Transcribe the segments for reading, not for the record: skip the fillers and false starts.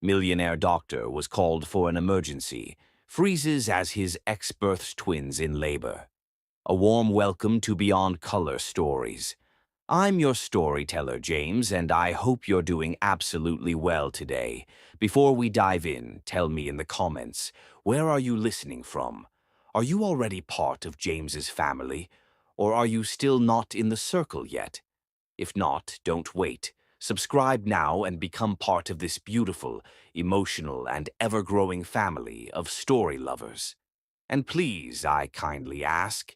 Millionaire doctor was called for an emergency, freezes as his ex-births twins in labor. A warm welcome to Beyond Color Stories. I'm your storyteller, James, and I hope you're doing absolutely well today. Before we dive in, tell me in the comments, where are you listening from? Are you already part of James's family, or are you still not in the circle yet? If not, don't wait. Subscribe now and become part of this beautiful, emotional, and ever-growing family of story lovers. And please, I kindly ask,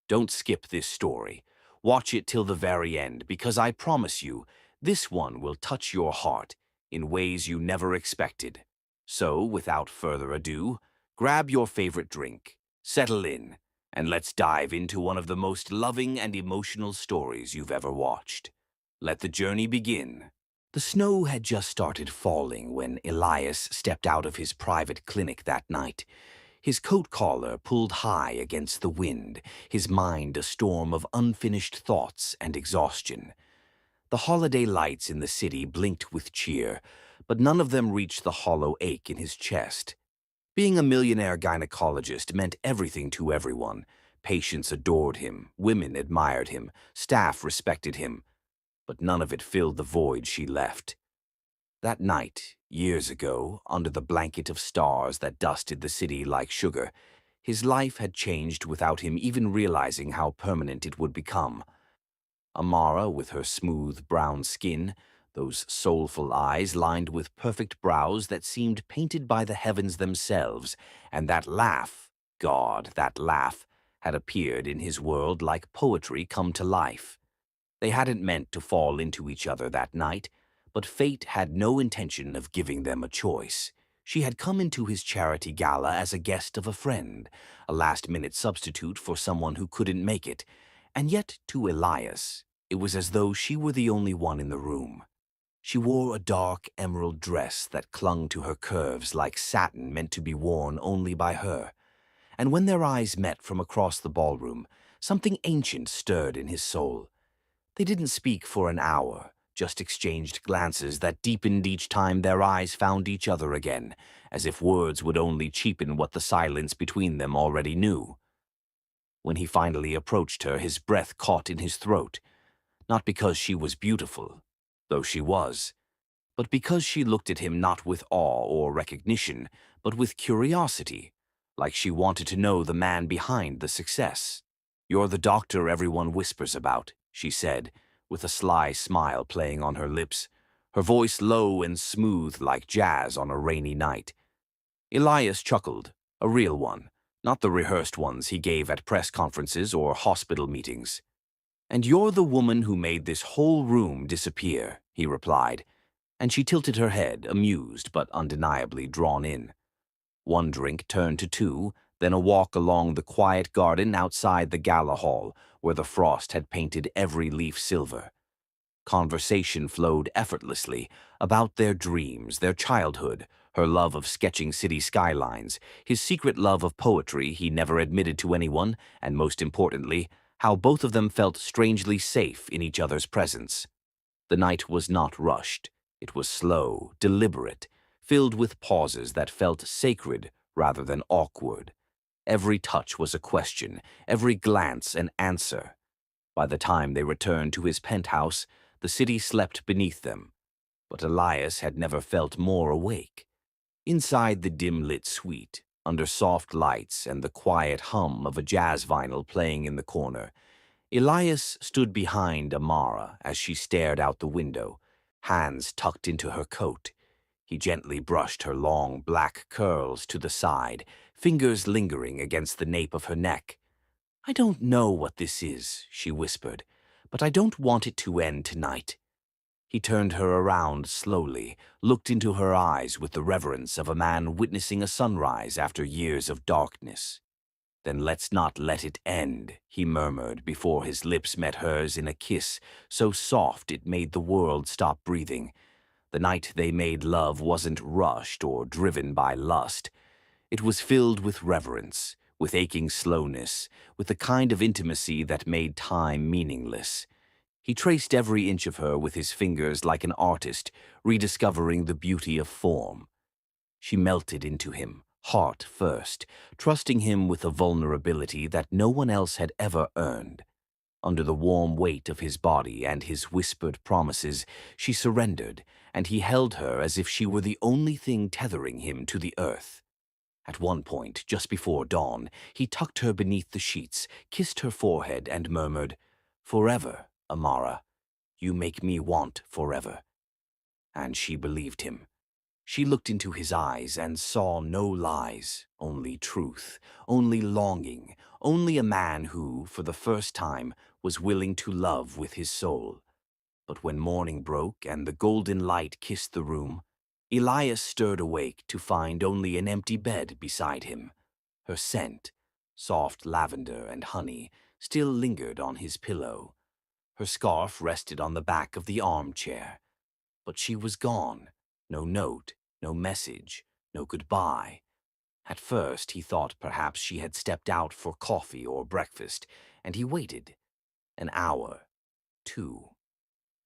don't skip this story. Watch it till the very end, because I promise you, this one will touch your heart in ways you never expected. So, without further ado, grab your favorite drink, settle in, and let's dive into one of the most loving and emotional stories you've ever watched. Let the journey begin. The snow had just started falling when Elias stepped out of his private clinic that night. His coat collar pulled high against the wind, his mind a storm of unfinished thoughts and exhaustion. The holiday lights in the city blinked with cheer, but none of them reached the hollow ache in his chest. Being a millionaire gynecologist meant everything to everyone. Patients adored him, women admired him, staff respected him, but none of it filled the void she left. That night, years ago, under the blanket of stars that dusted the city like sugar, his life had changed without him even realizing how permanent it would become. Amara, with her smooth brown skin, those soulful eyes lined with perfect brows that seemed painted by the heavens themselves, and that laugh, God, that laugh, had appeared in his world like poetry come to life. They hadn't meant to fall into each other that night, but fate had no intention of giving them a choice. She had come into his charity gala as a guest of a friend, a last-minute substitute for someone who couldn't make it, and yet to Elias, it was as though she were the only one in the room. She wore a dark emerald dress that clung to her curves like satin meant to be worn only by her. And when their eyes met from across the ballroom, something ancient stirred in his soul. They didn't speak for an hour, just exchanged glances that deepened each time their eyes found each other again, as if words would only cheapen what the silence between them already knew. When he finally approached her, his breath caught in his throat, not because she was beautiful, though she was, but because she looked at him not with awe or recognition, but with curiosity, like she wanted to know the man behind the success. "You're the doctor everyone whispers about," she said, with a sly smile playing on her lips, her voice low and smooth like jazz on a rainy night. Elias chuckled, a real one, not the rehearsed ones he gave at press conferences or hospital meetings. "And you're the woman who made this whole room disappear," he replied, and she tilted her head, amused but undeniably drawn in. One drink turned to two, then a walk along the quiet garden outside the gala hall, where the frost had painted every leaf silver. Conversation flowed effortlessly about their dreams, their childhood, her love of sketching city skylines, his secret love of poetry he never admitted to anyone, and most importantly, how both of them felt strangely safe in each other's presence. The night was not rushed. It was slow, deliberate, filled with pauses that felt sacred rather than awkward. Every touch was a question, every glance an answer. By the time they returned to his penthouse, the city slept beneath them, but Elias had never felt more awake. Inside the dim-lit suite, under soft lights and the quiet hum of a jazz vinyl playing in the corner, Elias stood behind Amara as she stared out the window, hands tucked into her coat. He gently brushed her long black curls to the side, fingers lingering against the nape of her neck. "I don't know what this is," she whispered, "but I don't want it to end tonight." He turned her around slowly, looked into her eyes with the reverence of a man witnessing a sunrise after years of darkness. "Then let's not let it end," he murmured before his lips met hers in a kiss so soft it made the world stop breathing. The night they made love wasn't rushed or driven by lust. It was filled with reverence, with aching slowness, with the kind of intimacy that made time meaningless. He traced every inch of her with his fingers like an artist, rediscovering the beauty of form. She melted into him, heart first, trusting him with a vulnerability that no one else had ever earned. Under the warm weight of his body and his whispered promises, she surrendered, and he held her as if she were the only thing tethering him to the earth. At one point, just before dawn, he tucked her beneath the sheets, kissed her forehead, and murmured, "Forever, Amara. You make me want forever." And she believed him. She looked into his eyes and saw no lies, only truth, only longing, only a man who, for the first time, was willing to love with his soul. But when morning broke and the golden light kissed the room, Elias stirred awake to find only an empty bed beside him. Her scent, soft lavender and honey, still lingered on his pillow. Her scarf rested on the back of the armchair. But she was gone. No note, no message, no goodbye. At first he thought perhaps she had stepped out for coffee or breakfast, and he waited. An hour, two.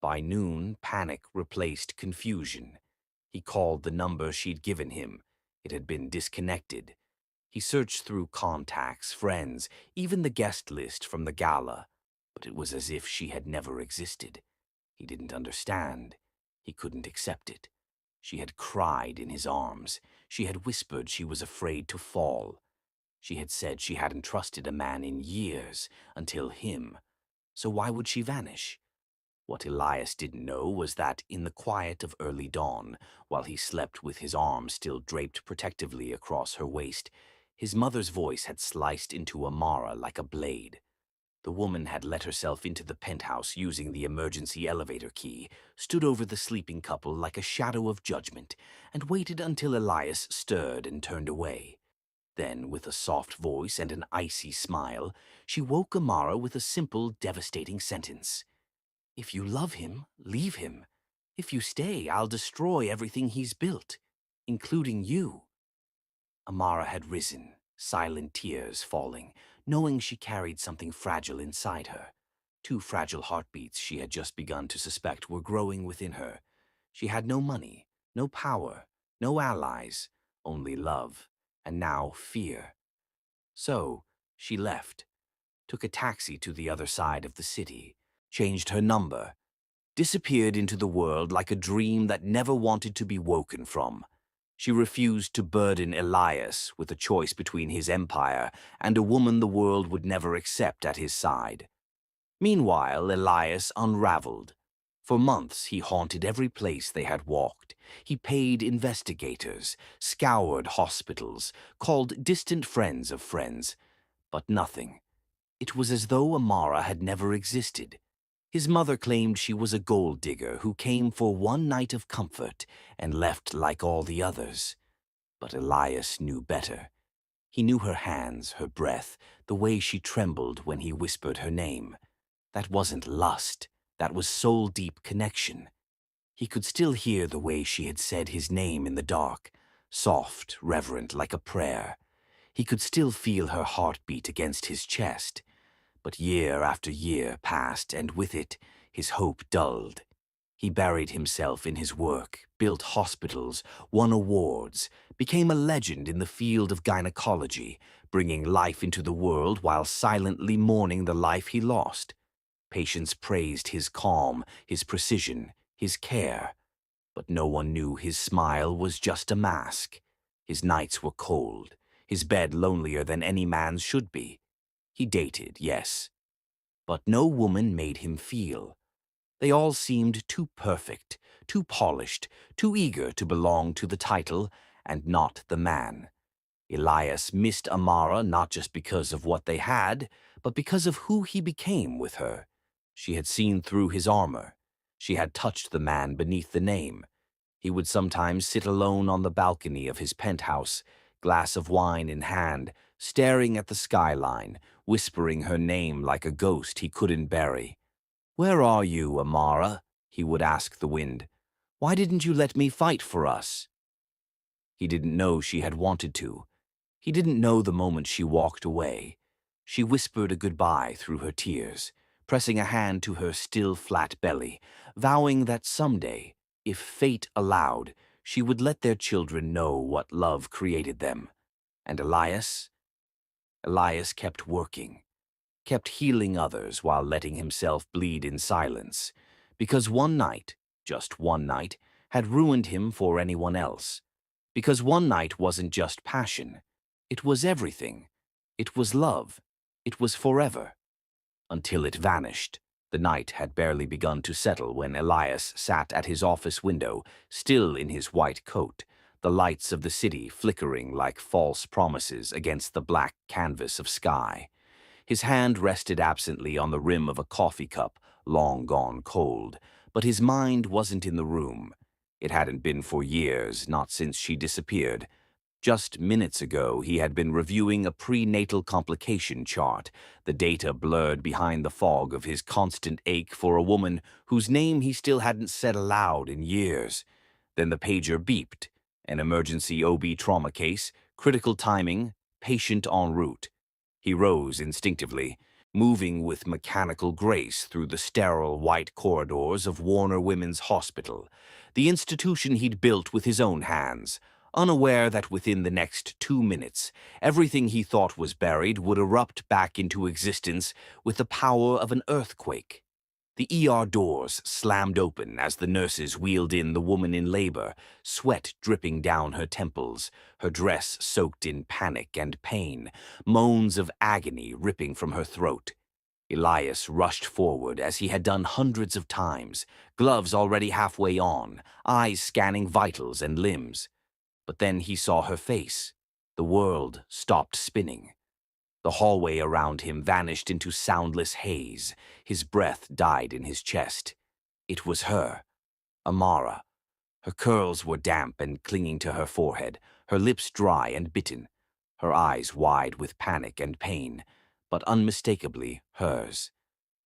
By noon, panic replaced confusion. He called the number she'd given him. It had been disconnected. He searched through contacts, friends, even the guest list from the gala, but it was as if she had never existed. He didn't understand. He couldn't accept it. She had cried in his arms. She had whispered she was afraid to fall. She had said she hadn't trusted a man in years, until him. So why would she vanish? What Elias didn't know was that in the quiet of early dawn, while he slept with his arms still draped protectively across her waist, his mother's voice had sliced into Amara like a blade. The woman had let herself into the penthouse using the emergency elevator key, stood over the sleeping couple like a shadow of judgment, and waited until Elias stirred and turned away. Then, with a soft voice and an icy smile, she woke Amara with a simple, devastating sentence. "If you love him, leave him. If you stay, I'll destroy everything he's built, including you." Amara had risen, silent tears falling, knowing she carried something fragile inside her. Two fragile heartbeats she had just begun to suspect were growing within her. She had no money, no power, no allies, only love, and now fear. So she left, took a taxi to the other side of the city, changed her number, disappeared into the world like a dream that never wanted to be woken from. She refused to burden Elias with a choice between his empire and a woman the world would never accept at his side. Meanwhile, Elias unraveled. For months he haunted every place they had walked. He paid investigators, scoured hospitals, called distant friends of friends. But nothing. It was as though Amara had never existed. His mother claimed she was a gold digger who came for one night of comfort and left like all the others. But Elias knew better. He knew her hands, her breath, the way she trembled when he whispered her name. That wasn't lust. That was soul-deep connection. He could still hear the way she had said his name in the dark, soft, reverent, like a prayer. He could still feel her heartbeat against his chest. But year after year passed, and with it, his hope dulled. He buried himself in his work, built hospitals, won awards, became a legend in the field of gynecology, bringing life into the world while silently mourning the life he lost. Patients praised his calm, his precision, his care. But no one knew his smile was just a mask. His nights were cold, his bed lonelier than any man's should be. He dated, yes, but no woman made him feel. They all seemed too perfect, too polished, too eager to belong to the title and not the man. Elias missed Amara not just because of what they had, but because of who he became with her. She had seen through his armor. She had touched the man beneath the name. He would sometimes sit alone on the balcony of his penthouse, glass of wine in hand, staring at the skyline, whispering her name like a ghost he couldn't bury. "Where are you, Amara?" he would ask the wind. "Why didn't you let me fight for us?" He didn't know she had wanted to. He didn't know the moment she walked away. She whispered a goodbye through her tears, pressing a hand to her still flat belly, vowing that someday, if fate allowed, She would let their children know what love created them. And Elias kept working, kept healing others while letting himself bleed in silence, because one night, just one night, had ruined him for anyone else. Because one night wasn't just passion, it was everything. It was love. It was forever. Until it vanished. The night had barely begun to settle when Elias sat at his office window, still in his white coat, the lights of the city flickering like false promises against the black canvas of sky. His hand rested absently on the rim of a coffee cup, long gone cold, but his mind wasn't in the room. It hadn't been for years, not since she disappeared. Just minutes ago, he had been reviewing a prenatal complication chart, the data blurred behind the fog of his constant ache for a woman whose name he still hadn't said aloud in years. Then the pager beeped. An emergency OB trauma case, critical timing, patient en route. He rose instinctively, moving with mechanical grace through the sterile white corridors of Warner Women's Hospital, the institution he'd built with his own hands, unaware that within the next 2 minutes, everything he thought was buried would erupt back into existence with the power of an earthquake. The ER doors slammed open as the nurses wheeled in the woman in labor, sweat dripping down her temples, her dress soaked in panic and pain, moans of agony ripping from her throat. Elias rushed forward as he had done hundreds of times, gloves already halfway on, eyes scanning vitals and limbs. But then he saw her face. The world stopped spinning. The hallway around him vanished into soundless haze. His breath died in his chest. It was her, Amara. Her curls were damp and clinging to her forehead, her lips dry and bitten, her eyes wide with panic and pain, but unmistakably hers.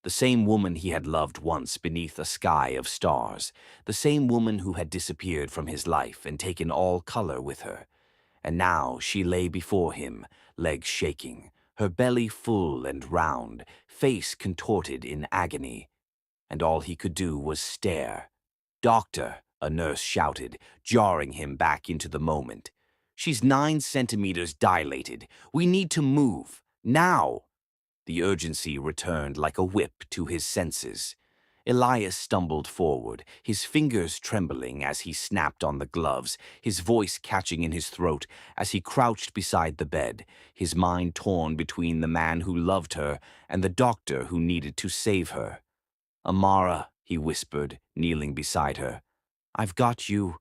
The same woman he had loved once beneath a sky of stars, the same woman who had disappeared from his life and taken all color with her. And now she lay before him, legs shaking, her belly full and round, face contorted in agony. And all he could do was stare. "Doctor," a nurse shouted, jarring him back into the moment. "She's 9 centimeters dilated. We need to move. Now!" The urgency returned like a whip to his senses. Elias stumbled forward, his fingers trembling as he snapped on the gloves, his voice catching in his throat as he crouched beside the bed, his mind torn between the man who loved her and the doctor who needed to save her. "Amara," he whispered, kneeling beside her. "I've got you.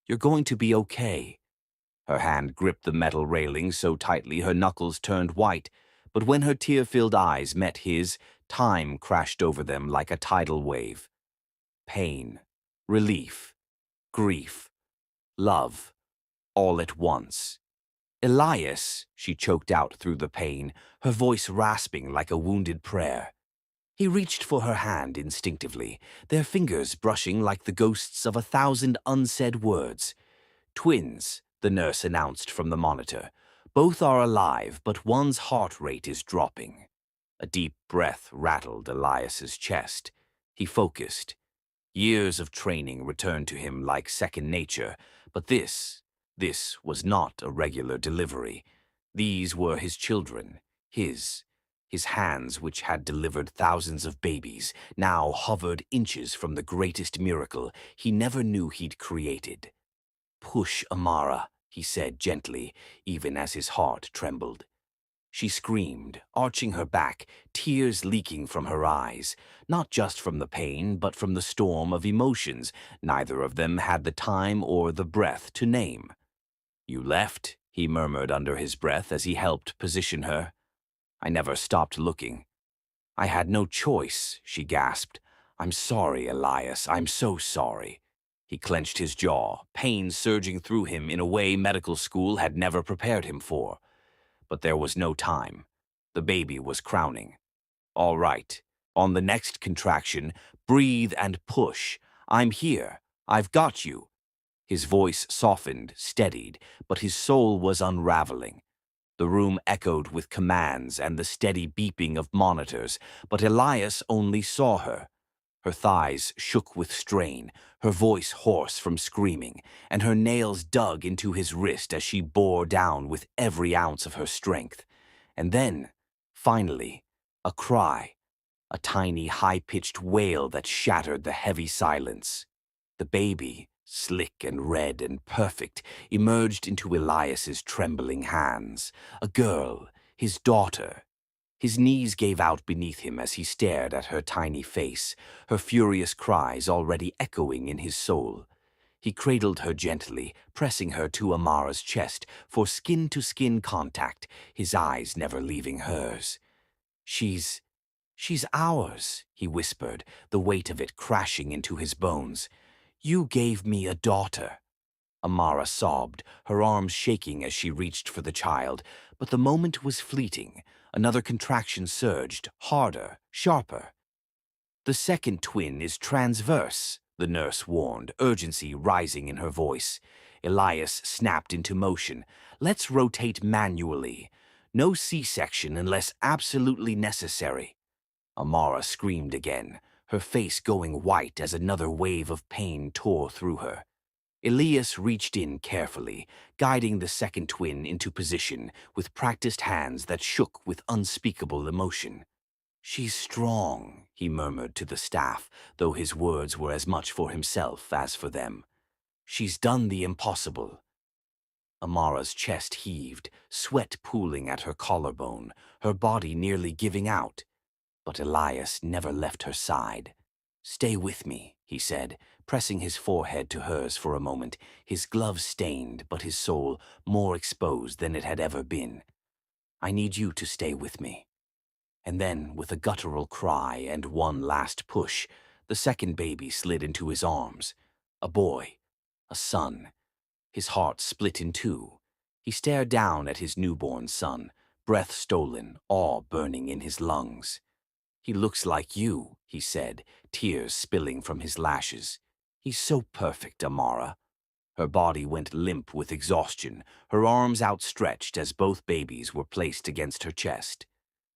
You're going to be okay." Her hand gripped the metal railing so tightly her knuckles turned white, but when her tear-filled eyes met his, time crashed over them like a tidal wave. Pain, relief, grief, love, all at once. "Elias," she choked out through the pain, her voice rasping like a wounded prayer. He reached for her hand instinctively, their fingers brushing like the ghosts of 1,000 unsaid words. "Twins," the nurse announced from the monitor. "Both are alive, but one's heart rate is dropping." A deep breath rattled Elias's chest. He focused. Years of training returned to him like second nature, but this was not a regular delivery. These were his children, his hands which had delivered thousands of babies, now hovered inches from the greatest miracle he never knew he'd created. "Push, Amara," he said gently, even as his heart trembled. She screamed, arching her back, tears leaking from her eyes, not just from the pain, but from the storm of emotions neither of them had the time or the breath to name. "You left," he murmured under his breath as he helped position her. "I never stopped looking." "I had no choice," she gasped. "I'm sorry, Elias, I'm so sorry." He clenched his jaw, pain surging through him in a way medical school had never prepared him for. But there was no time. The baby was crowning. "All right. On the next contraction, breathe and push. I'm here. I've got you." His voice softened, steadied, but his soul was unraveling. The room echoed with commands and the steady beeping of monitors, but Elias only saw her. Her thighs shook with strain, her voice hoarse from screaming, and her nails dug into his wrist as she bore down with every ounce of her strength. And then, finally, a cry, a tiny, high-pitched wail that shattered the heavy silence. The baby, slick and red and perfect, emerged into Elias's trembling hands. A girl, his daughter. His knees gave out beneath him as he stared at her tiny face, her furious cries already echoing in his soul. He cradled her gently, pressing her to Amara's chest for skin-to-skin contact, his eyes never leaving hers. She's ours," he whispered, the weight of it crashing into his bones. "You gave me a daughter." Amara sobbed, her arms shaking as she reached for the child, but the moment was fleeting. Another contraction surged, harder, sharper. "The second twin is transverse," the nurse warned, urgency rising in her voice. Elias snapped into motion. "Let's rotate manually. No C-section unless absolutely necessary." Amara screamed again, her face going white as another wave of pain tore through her. Elias reached in carefully, guiding the second twin into position with practiced hands that shook with unspeakable emotion. "She's strong," he murmured to the staff, though his words were as much for himself as for them. "She's done the impossible." Amara's chest heaved, sweat pooling at her collarbone, her body nearly giving out. But Elias never left her side. "Stay with me," he said, pressing his forehead to hers for a moment, his glove stained but his soul more exposed than it had ever been. "I need you to stay with me." And then, with a guttural cry and one last push, the second baby slid into his arms. A boy, a son. His heart split in two. He stared down at his newborn son, breath stolen, awe burning in his lungs. "He looks like you," he said, tears spilling from his lashes. "He's so perfect, Amara." Her body went limp with exhaustion, her arms outstretched as both babies were placed against her chest.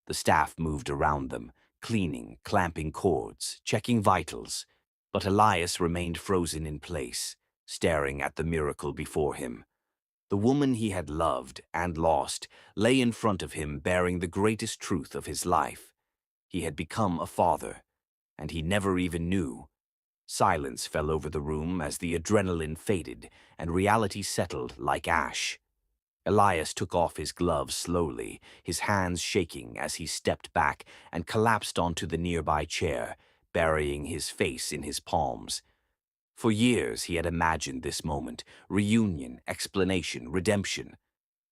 The staff moved around them, cleaning, clamping cords, checking vitals. But Elias remained frozen in place, staring at the miracle before him. The woman he had loved and lost lay in front of him bearing the greatest truth of his life. He had become a father, and he never even knew. Silence fell over the room as the adrenaline faded and reality settled like ash. Elias took off his gloves slowly, his hands shaking as he stepped back and collapsed onto the nearby chair, burying his face in his palms. For years he had imagined this moment, reunion, explanation, redemption.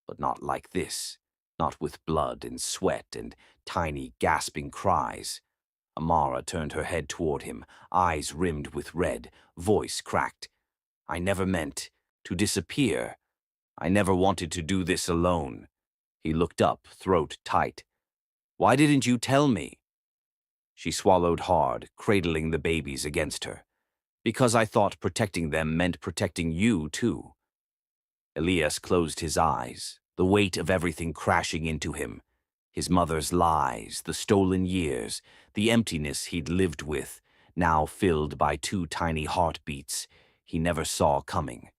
But not like this, not with blood and sweat and tiny gasping cries. Amara turned her head toward him, eyes rimmed with red, voice cracked. "I never meant to disappear. I never wanted to do this alone." He looked up, throat tight. "Why didn't you tell me?" She swallowed hard, cradling the babies against her. "Because I thought protecting them meant protecting you, too." Elias closed his eyes, the weight of everything crashing into him. His mother's lies, the stolen years, the emptiness he'd lived with, now filled by two tiny heartbeats he never saw coming.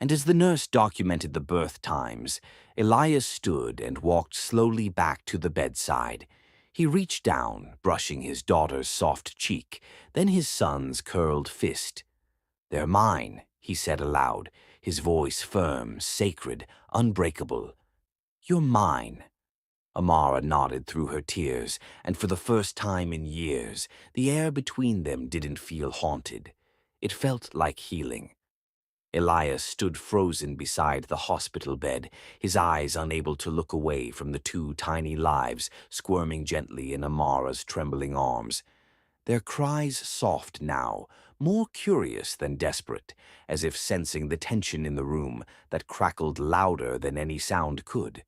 And as the nurse documented the birth times, Elias stood and walked slowly back to the bedside. He reached down, brushing his daughter's soft cheek, then his son's curled fist. "They're mine," he said aloud, his voice firm, sacred, unbreakable. "You're mine." Amara nodded through her tears, and for the first time in years, the air between them didn't feel haunted. It felt like healing. Elias stood frozen beside the hospital bed, his eyes unable to look away from the two tiny lives squirming gently in Amara's trembling arms. Their cries soft now, more curious than desperate, as if sensing the tension in the room that crackled louder than any sound could.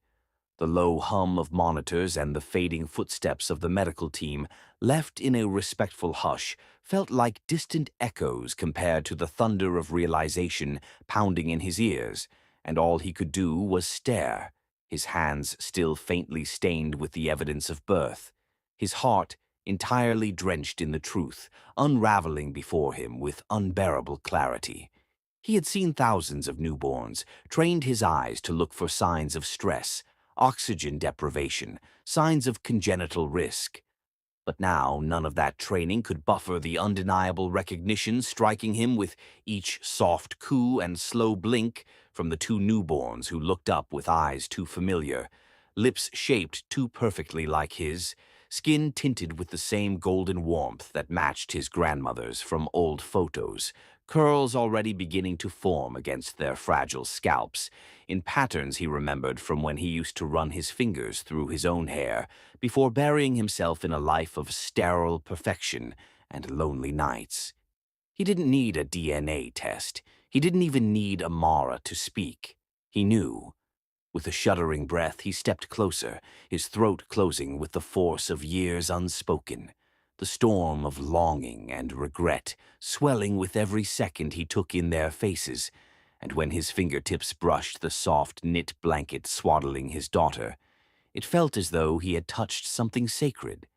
The low hum of monitors and the fading footsteps of the medical team, left in a respectful hush, felt like distant echoes compared to the thunder of realization pounding in his ears, and all he could do was stare, his hands still faintly stained with the evidence of birth, his heart entirely drenched in the truth, unraveling before him with unbearable clarity. He had seen thousands of newborns, trained his eyes to look for signs of stress, oxygen deprivation, signs of congenital risk. But now none of that training could buffer the undeniable recognition striking him with each soft coo and slow blink from the two newborns who looked up with eyes too familiar, lips shaped too perfectly like his, skin tinted with the same golden warmth that matched his grandmother's from old photos, curls already beginning to form against their fragile scalps, in patterns he remembered from when he used to run his fingers through his own hair, before burying himself in a life of sterile perfection and lonely nights. He didn't need a DNA test. He didn't even need Amara to speak. He knew. With a shuddering breath, he stepped closer, his throat closing with the force of years unspoken, the storm of longing and regret swelling with every second he took in their faces, and when his fingertips brushed the soft knit blanket swaddling his daughter, it felt as though he had touched something sacred,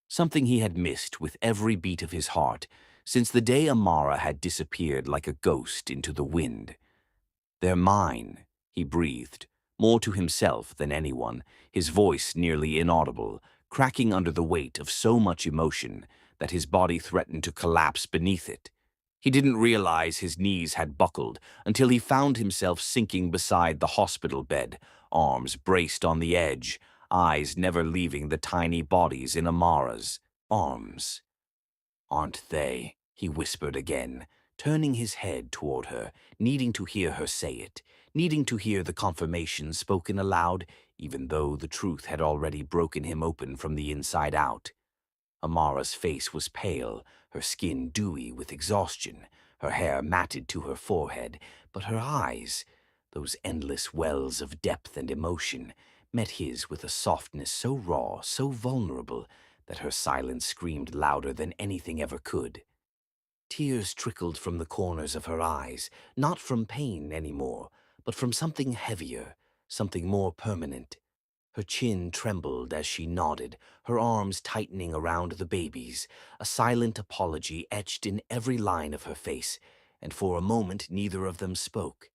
something he had missed with every beat of his heart since the day Amara had disappeared like a ghost into the wind. "They're mine," he breathed, more to himself than anyone, his voice nearly inaudible, cracking under the weight of so much emotion that his body threatened to collapse beneath it. He didn't realize his knees had buckled until he found himself sinking beside the hospital bed, arms braced on the edge, eyes never leaving the tiny bodies in Amara's arms. "Aren't they?" he whispered again, turning his head toward her, needing to hear her say it, needing to hear the confirmation spoken aloud, even though the truth had already broken him open from the inside out. Amara's face was pale, her skin dewy with exhaustion, her hair matted to her forehead, but her eyes, those endless wells of depth and emotion, met his with a softness so raw, so vulnerable, that her silence screamed louder than anything ever could. Tears trickled from the corners of her eyes, not from pain anymore, but from something heavier, something more permanent. Her chin trembled as she nodded, her arms tightening around the baby's, a silent apology etched in every line of her face, and for a moment neither of them spoke.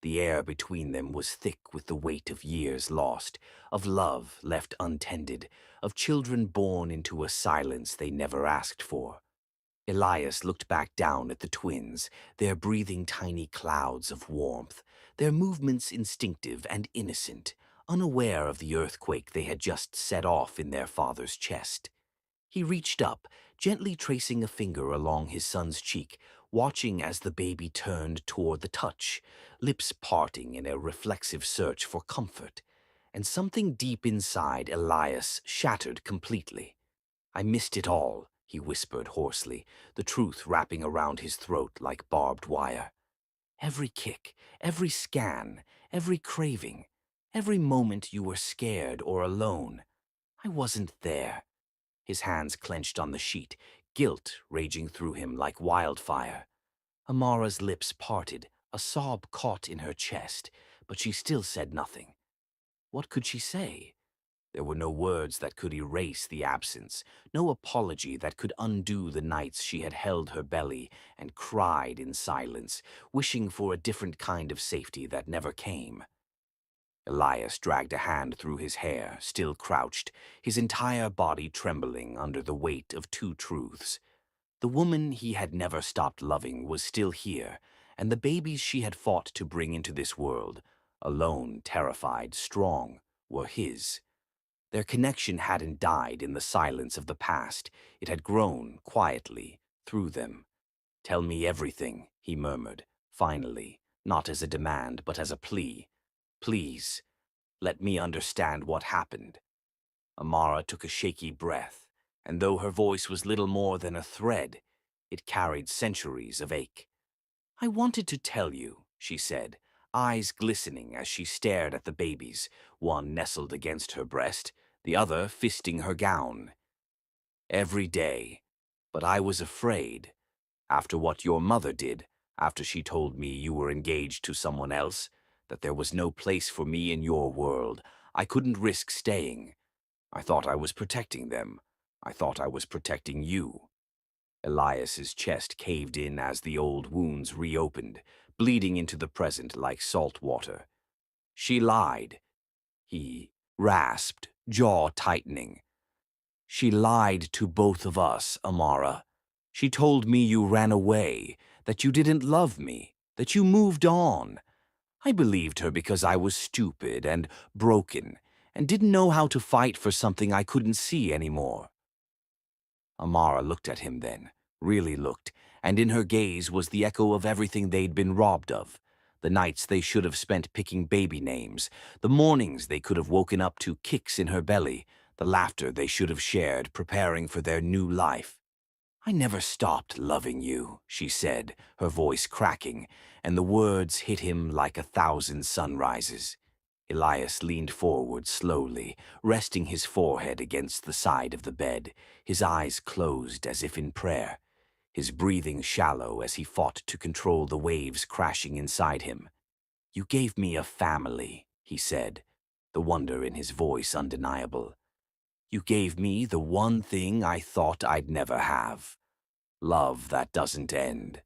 The air between them was thick with the weight of years lost, of love left untended, of children born into a silence they never asked for. Elias looked back down at the twins, their breathing tiny clouds of warmth, their movements instinctive and innocent, unaware of the earthquake they had just set off in their father's chest. He reached up, gently tracing a finger along his son's cheek, watching as the baby turned toward the touch, lips parting in a reflexive search for comfort. And something deep inside Elias shattered completely. "I missed it all," he whispered hoarsely, the truth wrapping around his throat like barbed wire. "Every kick, every scan, every craving, every moment you were scared or alone. I wasn't there." His hands clenched on the sheet, guilt raging through him like wildfire. Amara's lips parted, a sob caught in her chest, but she still said nothing. What could she say? There were no words that could erase the absence, no apology that could undo the nights she had held her belly and cried in silence, wishing for a different kind of safety that never came. Elias dragged a hand through his hair, still crouched, his entire body trembling under the weight of two truths. The woman he had never stopped loving was still here, and the babies she had fought to bring into this world, alone, terrified, strong, were his. Their connection hadn't died in the silence of the past. It had grown, quietly, through them. "Tell me everything," he murmured, finally, not as a demand, but as a plea. "Please, let me understand what happened." Amara took a shaky breath, and though her voice was little more than a thread, it carried centuries of ache. "I wanted to tell you," she said, eyes glistening as she stared at the babies, one nestled against her breast, the other fisting her gown. "Every day. But I was afraid. After what your mother did, after she told me you were engaged to someone else, that there was no place for me in your world, I couldn't risk staying. I thought I was protecting them. I thought I was protecting you." Elias's chest caved in as the old wounds reopened, bleeding into the present like salt water. "She lied," he rasped, jaw tightening. "She lied to both of us, Amara. She told me you ran away, that you didn't love me, that you moved on. I believed her because I was stupid and broken and didn't know how to fight for something I couldn't see anymore." Amara looked at him then, really looked, and in her gaze was the echo of everything they'd been robbed of. The nights they should have spent picking baby names, the mornings they could have woken up to kicks in her belly, the laughter they should have shared preparing for their new life. "I never stopped loving you," she said, her voice cracking, and the words hit him like 1,000 sunrises. Elias leaned forward slowly, resting his forehead against the side of the bed, his eyes closed as if in prayer, his breathing shallow as he fought to control the waves crashing inside him. "You gave me a family," he said, the wonder in his voice undeniable. "You gave me the one thing I thought I'd never have. Love that doesn't end.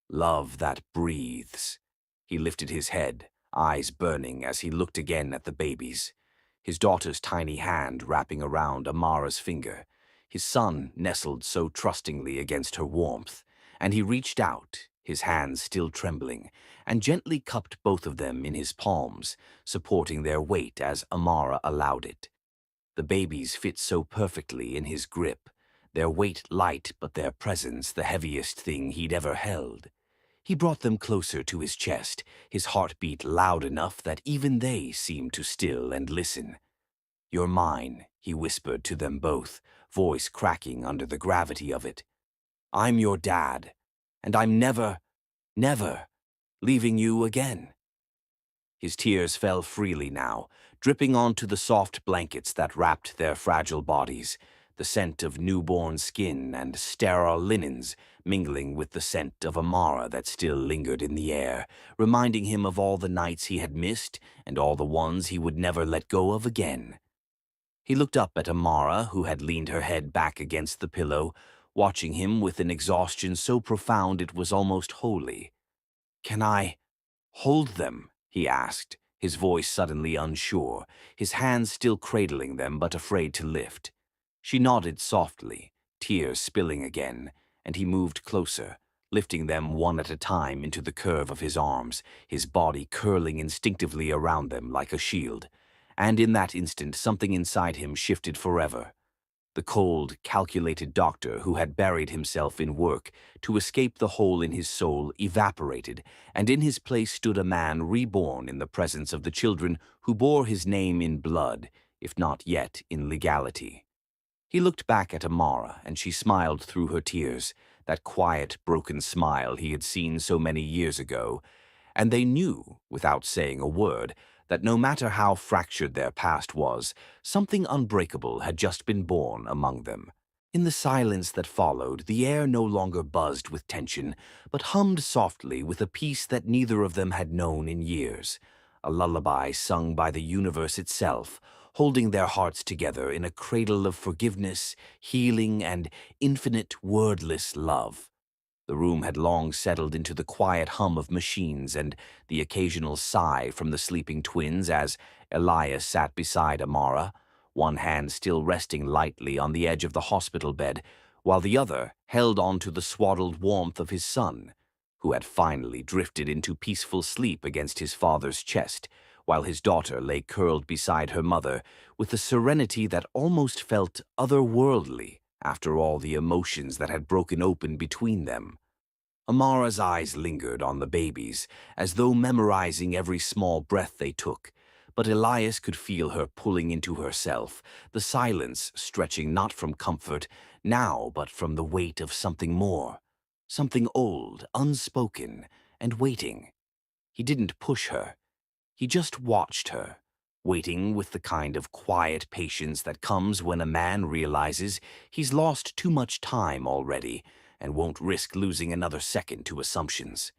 Love that breathes." He lifted his head, eyes burning as he looked again at the babies. His daughter's tiny hand wrapping around Amara's finger, his son nestled so trustingly against her warmth, and he reached out, his hands still trembling, and gently cupped both of them in his palms, supporting their weight as Amara allowed it. The babies fit so perfectly in his grip, their weight light but their presence the heaviest thing he'd ever held. He brought them closer to his chest, his heartbeat loud enough that even they seemed to still and listen. "You're mine," he whispered to them both, voice cracking under the gravity of it. "I'm your dad, and I'm never, never leaving you again." His tears fell freely now, dripping onto the soft blankets that wrapped their fragile bodies, the scent of newborn skin and sterile linens mingling with the scent of Amara that still lingered in the air, reminding him of all the nights he had missed and all the ones he would never let go of again. He looked up at Amara, who had leaned her head back against the pillow, watching him with an exhaustion so profound it was almost holy. "Can I hold them?" he asked, his voice suddenly unsure, his hands still cradling them but afraid to lift. She nodded softly, tears spilling again, and he moved closer, lifting them one at a time into the curve of his arms, his body curling instinctively around them like a shield. And in that instant something inside him shifted forever. The cold, calculated doctor who had buried himself in work to escape the hole in his soul evaporated, and in his place stood a man reborn in the presence of the children who bore his name in blood, if not yet in legality. He looked back at Amara, and she smiled through her tears, that quiet, broken smile he had seen so many years ago, and they knew, without saying a word, that no matter how fractured their past was, something unbreakable had just been born among them. In the silence that followed, the air no longer buzzed with tension, but hummed softly with a peace that neither of them had known in years, a lullaby sung by the universe itself, holding their hearts together in a cradle of forgiveness, healing, and infinite wordless love. The room had long settled into the quiet hum of machines and the occasional sigh from the sleeping twins as Elias sat beside Amara, one hand still resting lightly on the edge of the hospital bed, while the other held on to the swaddled warmth of his son, who had finally drifted into peaceful sleep against his father's chest, while his daughter lay curled beside her mother with a serenity that almost felt otherworldly after all the emotions that had broken open between them. Amara's eyes lingered on the babies, as though memorizing every small breath they took, but Elias could feel her pulling into herself, the silence stretching not from comfort now but from the weight of something more, something old, unspoken, and waiting. He didn't push her. He just watched her, waiting with the kind of quiet patience that comes when a man realizes he's lost too much time already and won't risk losing another second to assumptions.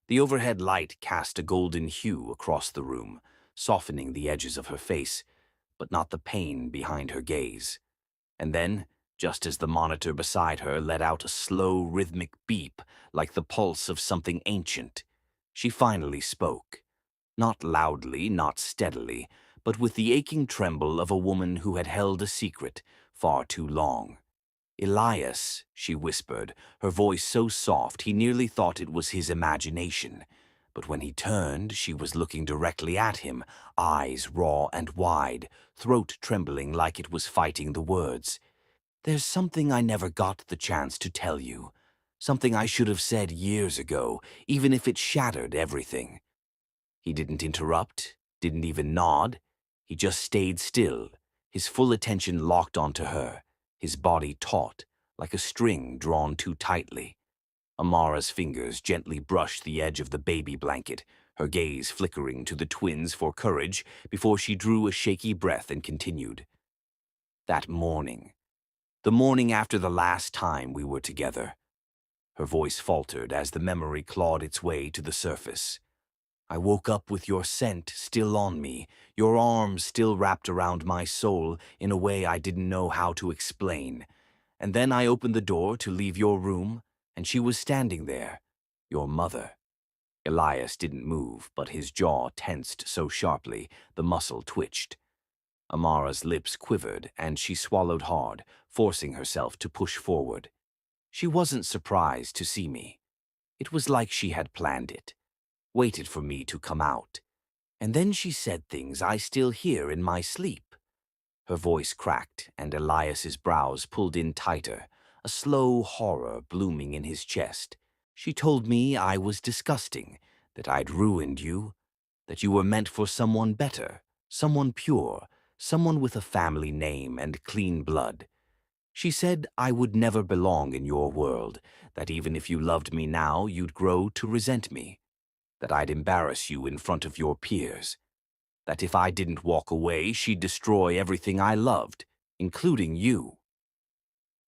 The overhead light cast a golden hue across the room, softening the edges of her face, but not the pain behind her gaze. And then, just as the monitor beside her let out a slow, rhythmic beep like the pulse of something ancient. She finally spoke. Not loudly, not steadily, but with the aching tremble of a woman who had held a secret far too long. "Elias," she whispered, her voice so soft he nearly thought it was his imagination. But when he turned, she was looking directly at him, eyes raw and wide, throat trembling like it was fighting the words. "There's something I never got the chance to tell you. Something I should have said years ago, even if it shattered everything." He didn't interrupt, didn't even nod. He just stayed still, his full attention locked onto her, his body taut, like a string drawn too tightly. Amara's fingers gently brushed the edge of the baby blanket, her gaze flickering to the twins for courage before she drew a shaky breath and continued. "That morning, the morning after the last time we were together." Her voice faltered as the memory clawed its way to the surface. "I woke up with your scent still on me, your arms still wrapped around my soul in a way I didn't know how to explain. And then I opened the door to leave your room, and she was standing there, your mother." Elias didn't move, but his jaw tensed so sharply the muscle twitched. Amara's lips quivered, and she swallowed hard, forcing herself to push forward. She wasn't surprised to see me. It was like she had planned it, waited for me to come out. And then she said things I still hear in my sleep. Her voice cracked, and Elias's brows pulled in tighter, a slow horror blooming in his chest. "She told me I was disgusting, that I'd ruined you, that you were meant for someone better, someone pure, someone with a family name and clean blood. She said I would never belong in your world, that even if you loved me now, you'd grow to resent me, that I'd embarrass you in front of your peers, that if I didn't walk away, she'd destroy everything I loved, including you."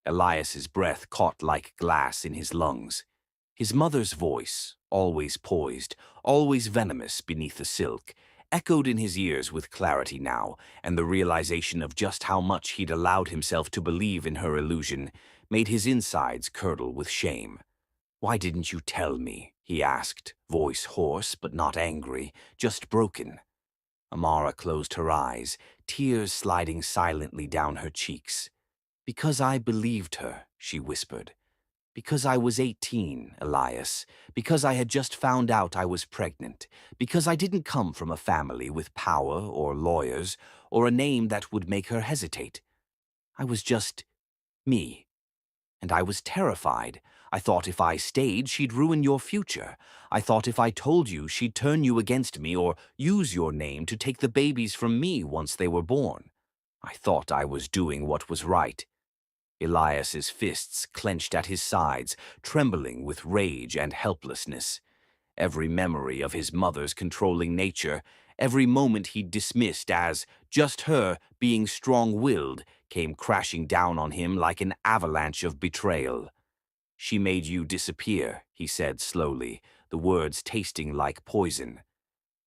Elias's breath caught like glass in his lungs. His mother's voice, always poised, always venomous beneath the silk, echoed in his ears with clarity now, and the realization of just how much he'd allowed himself to believe in her illusion made his insides curdle with shame. "Why didn't you tell me?" he asked, voice hoarse but not angry, just broken. Amara closed her eyes, tears sliding silently down her cheeks. "Because I believed her," she whispered. "Because I was 18, Elias. Because I had just found out I was pregnant. Because I didn't come from a family with power or lawyers or a name that would make her hesitate. I was just me. And I was terrified. I thought if I stayed, she'd ruin your future. I thought if I told you, she'd turn you against me or use your name to take the babies from me once they were born. I thought I was doing what was right." Elias's fists clenched at his sides, trembling with rage and helplessness. Every memory of his mother's controlling nature, every moment he'd dismissed as just her being strong-willed, came crashing down on him like an avalanche of betrayal. "She made you disappear," he said slowly, the words tasting like poison.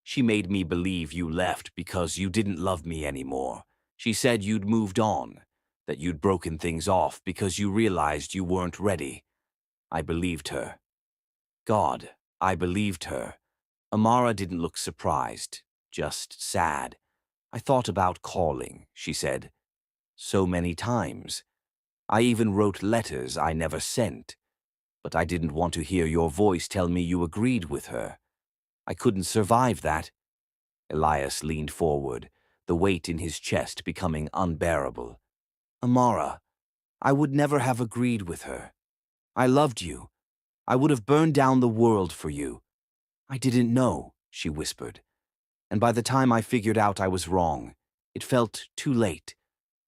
"She made me believe you left because you didn't love me anymore. She said you'd moved on, that you'd broken things off because you realized you weren't ready. I believed her. God, I believed her." Amara didn't look surprised, just sad. "I thought about calling," she said. "So many times. I even wrote letters I never sent. But I didn't want to hear your voice tell me you agreed with her. I couldn't survive that." Elias leaned forward, the weight in his chest becoming unbearable. "Amara, I would never have agreed with her. I loved you. I would have burned down the world for you. I didn't know," she whispered. "And by the time I figured out I was wrong, it felt too late.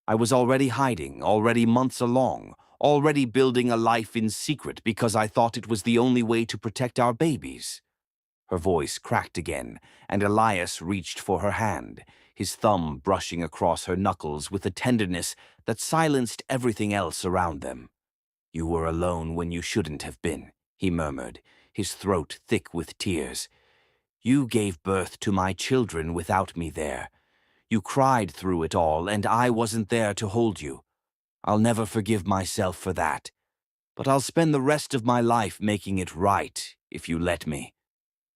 I was already hiding, already months along, already building a life in secret because I thought it was the only way to protect our babies." Her voice cracked again, and Elias reached for her hand, his thumb brushing across her knuckles with a tenderness that silenced everything else around them. "You were alone when you shouldn't have been," he murmured, his throat thick with tears. "You gave birth to my children without me there. You cried through it all, and I wasn't there to hold you. I'll never forgive myself for that, but I'll spend the rest of my life making it right, if you let me."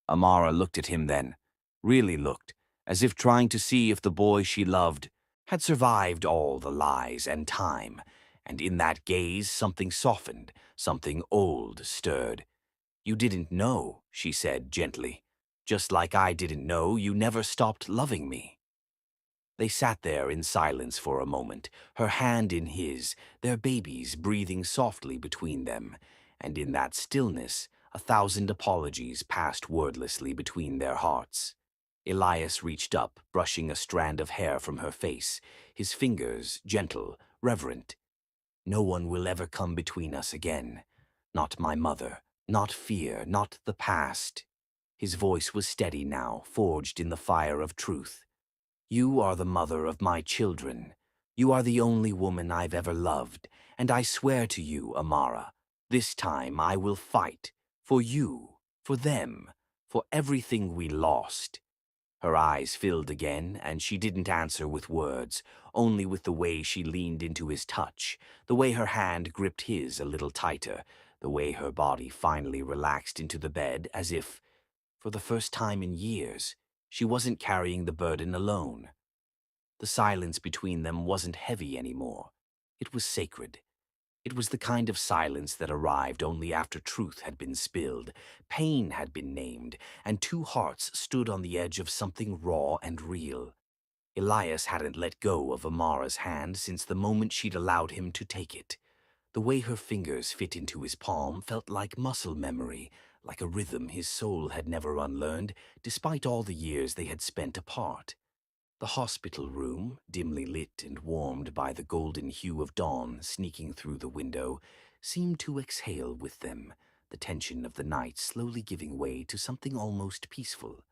Amara looked at him then, really looked, as if trying to see if the boy she loved had survived all the lies and time, and in that gaze something softened, something old stirred. "You didn't know," she said gently, "just like I didn't know you never stopped loving me." They sat there in silence for a moment, her hand in his, their babies breathing softly between them, and in that stillness 1,000 apologies passed wordlessly between their hearts. Elias reached up, brushing a strand of hair from her face, his fingers gentle, reverent. "No one will ever come between us again. Not my mother, not fear, not the past." His voice was steady now, forged in the fire of truth. "You are the mother of my children. You are the only woman I've ever loved, and I swear to you, Amara, this time I will fight. For you, for them, for everything we lost." Her eyes filled again, and she didn't answer with words, only with the way she leaned into his touch, the way her hand gripped his a little tighter, the way her body finally relaxed into the bed as if, for the first time in years, she wasn't carrying the burden alone. The silence between them wasn't heavy anymore. It was sacred. It was the kind of silence that arrived only after truth had been spilled, pain had been named, and two hearts stood on the edge of something raw and real. Elias hadn't let go of Amara's hand since the moment she'd allowed him to take it. The way her fingers fit into his palm felt like muscle memory, like a rhythm his soul had never unlearned, despite all the years they had spent apart. The hospital room, dimly lit and warmed by the golden hue of dawn sneaking through the window, seemed to exhale with them, the tension of the night slowly giving way to something almost peaceful.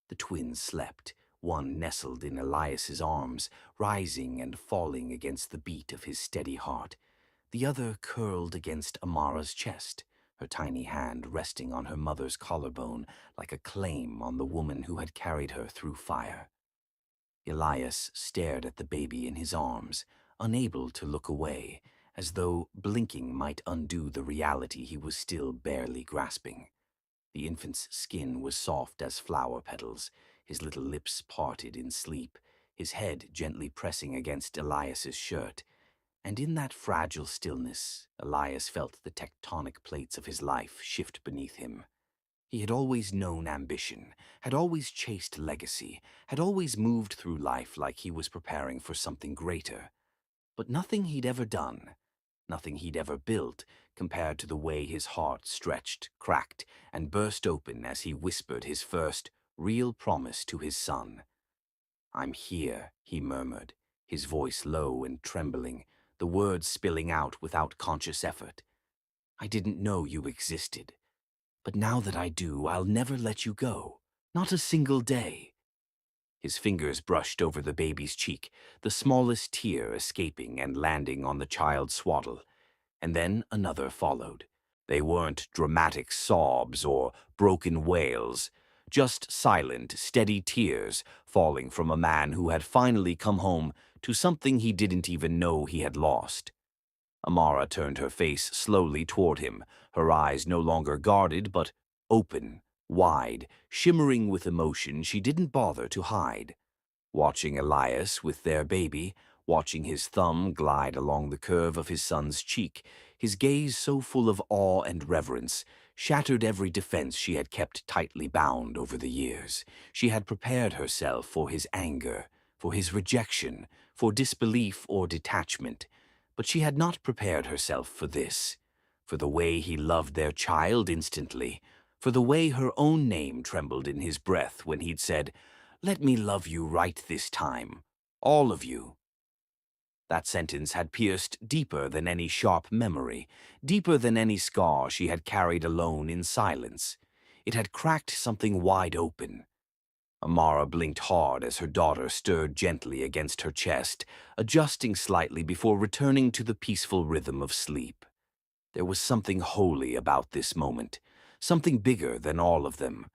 The twins slept, one nestled in Elias's arms, rising and falling against the beat of his steady heart, the other curled against Amara's chest, her tiny hand resting on her mother's collarbone like a claim on the woman who had carried her through fire. Elias stared at the baby in his arms, unable to look away, as though blinking might undo the reality he was still barely grasping. The infant's skin was soft as flower petals, his little lips parted in sleep, his head gently pressing against Elias's shirt. And in that fragile stillness, Elias felt the tectonic plates of his life shift beneath him. He had always known ambition, had always chased legacy, had always moved through life like he was preparing for something greater. But nothing he'd ever done, nothing he'd ever built, compared to the way his heart stretched, cracked, and burst open as he whispered his first real promise to his son. "I'm here," he murmured, his voice low and trembling, the words spilling out without conscious effort. "I didn't know you existed. But now that I do, I'll never let you go. Not a single day." His fingers brushed over the baby's cheek, the smallest tear escaping and landing on the child's swaddle. And then another followed. They weren't dramatic sobs or broken wails, just silent, steady tears falling from a man who had finally come home to something he didn't even know he had lost. Amara turned her face slowly toward him, her eyes no longer guarded but open, wide, shimmering with emotion she didn't bother to hide. Watching Elias with their baby, watching his thumb glide along the curve of his son's cheek, his gaze so full of awe and reverence, shattered every defense she had kept tightly bound over the years. She had prepared herself for his anger, for his rejection, for disbelief or detachment, but she had not prepared herself for this, for the way he loved their child instantly, for the way her own name trembled in his breath when he'd said, "Let me love you right this time, all of you." That sentence had pierced deeper than any sharp memory, deeper than any scar she had carried alone in silence. It had cracked something wide open. Amara blinked hard as her daughter stirred gently against her chest, adjusting slightly before returning to the peaceful rhythm of sleep. There was something holy about this moment, something bigger than all of them,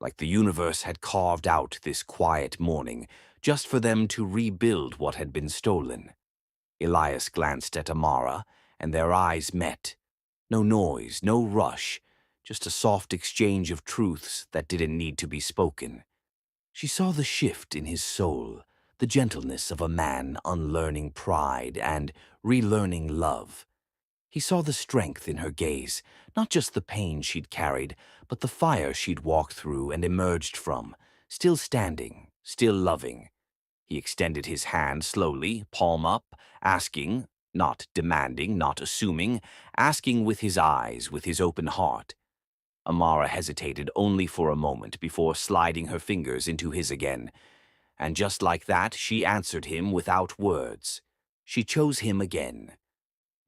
like the universe had carved out this quiet morning just for them to rebuild what had been stolen. Elias glanced at Amara, and their eyes met. No noise, no rush, just a soft exchange of truths that didn't need to be spoken. She saw the shift in his soul, the gentleness of a man unlearning pride and relearning love. He saw the strength in her gaze, not just the pain she'd carried, but the fire she'd walked through and emerged from, still standing, still loving. He extended his hand slowly, palm up, asking, not demanding, not assuming, asking with his eyes, with his open heart. Amara hesitated only for a moment before sliding her fingers into his again. And just like that, she answered him without words. She chose him again.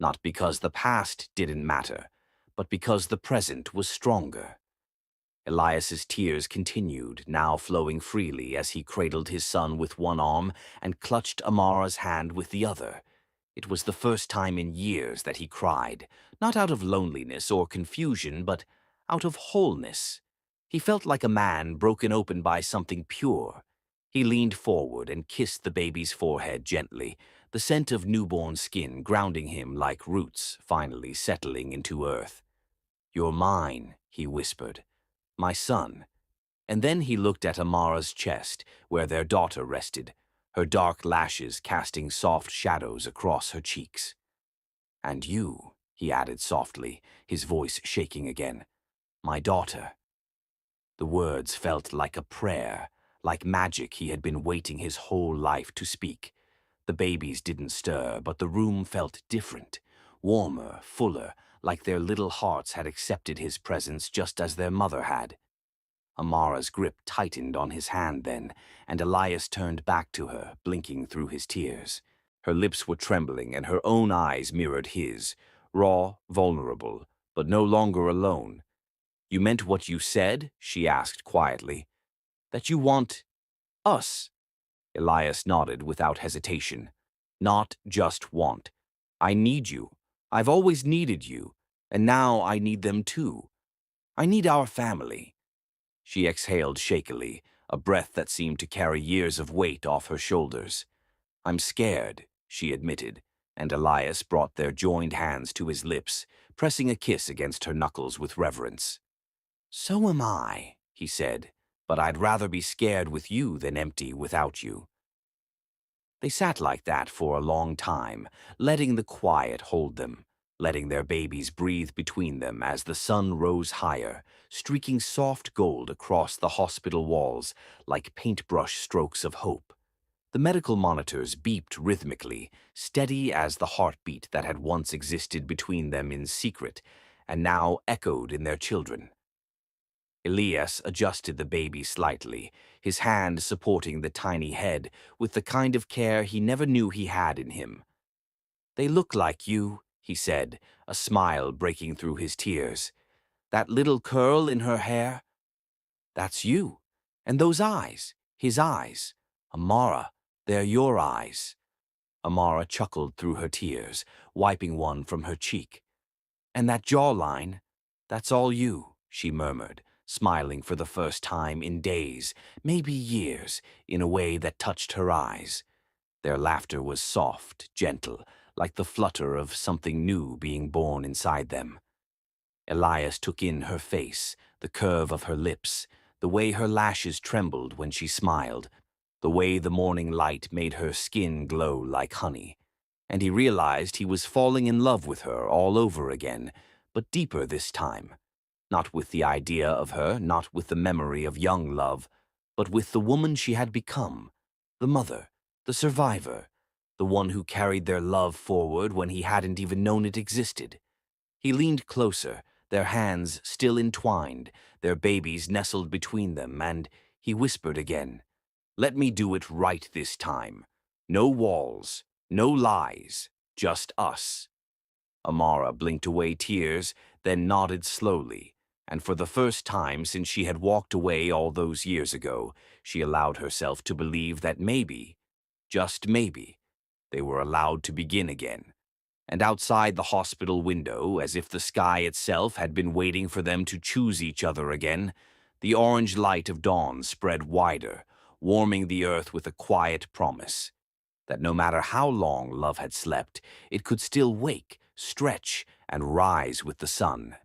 Not because the past didn't matter, but because the present was stronger. Elias's tears continued, now flowing freely as he cradled his son with one arm and clutched Amara's hand with the other. It was the first time in years that he cried, not out of loneliness or confusion, but out of wholeness. He felt like a man broken open by something pure. He leaned forward and kissed the baby's forehead gently, the scent of newborn skin grounding him like roots finally settling into earth. "You're mine," he whispered. "My son." And then he looked at Amara's chest, where their daughter rested, her dark lashes casting soft shadows across her cheeks. "And you," he added softly, his voice shaking again. "My daughter." The words felt like a prayer, like magic he had been waiting his whole life to speak. The babies didn't stir, but the room felt different, warmer, fuller, like their little hearts had accepted his presence just as their mother had. Amara's grip tightened on his hand then, and Elias turned back to her, blinking through his tears. Her lips were trembling, and her own eyes mirrored his, raw, vulnerable, but no longer alone. "You meant what you said?" she asked quietly. "That you want us?" Elias nodded without hesitation. "Not just want. I need you. I've always needed you, and now I need them too. I need our family." She exhaled shakily, a breath that seemed to carry years of weight off her shoulders. "I'm scared," she admitted, and Elias brought their joined hands to his lips, pressing a kiss against her knuckles with reverence. "So am I," he said, "but I'd rather be scared with you than empty without you." They sat like that for a long time, letting the quiet hold them, letting their babies breathe between them as the sun rose higher, streaking soft gold across the hospital walls like paintbrush strokes of hope. The medical monitors beeped rhythmically, steady as the heartbeat that had once existed between them in secret and now echoed in their children. Elias adjusted the baby slightly, his hand supporting the tiny head with the kind of care he never knew he had in him. "They look like you," he said, a smile breaking through his tears. "That little curl in her hair? That's you. And those eyes, his eyes. Amara, they're your eyes." Amara chuckled through her tears, wiping one from her cheek. "And that jawline, that's all you," she murmured, smiling for the first time in days, maybe years, in a way that touched her eyes. Their laughter was soft, gentle, like the flutter of something new being born inside them. Elias took in her face, the curve of her lips, the way her lashes trembled when she smiled, the way the morning light made her skin glow like honey. And he realized he was falling in love with her all over again, but deeper this time. Not with the idea of her, not with the memory of young love, but with the woman she had become, the mother, the survivor, the one who carried their love forward when he hadn't even known it existed. He leaned closer, their hands still entwined, their babies nestled between them, and he whispered again, "Let me do it right this time. No walls, no lies, just us." Amara blinked away tears, then nodded slowly, and for the first time since she had walked away all those years ago, she allowed herself to believe that maybe, just maybe, they were allowed to begin again. And outside the hospital window, as if the sky itself had been waiting for them to choose each other again, the orange light of dawn spread wider, warming the earth with a quiet promise. that no matter how long love had slept, it could still wake, stretch, and rise with the sun.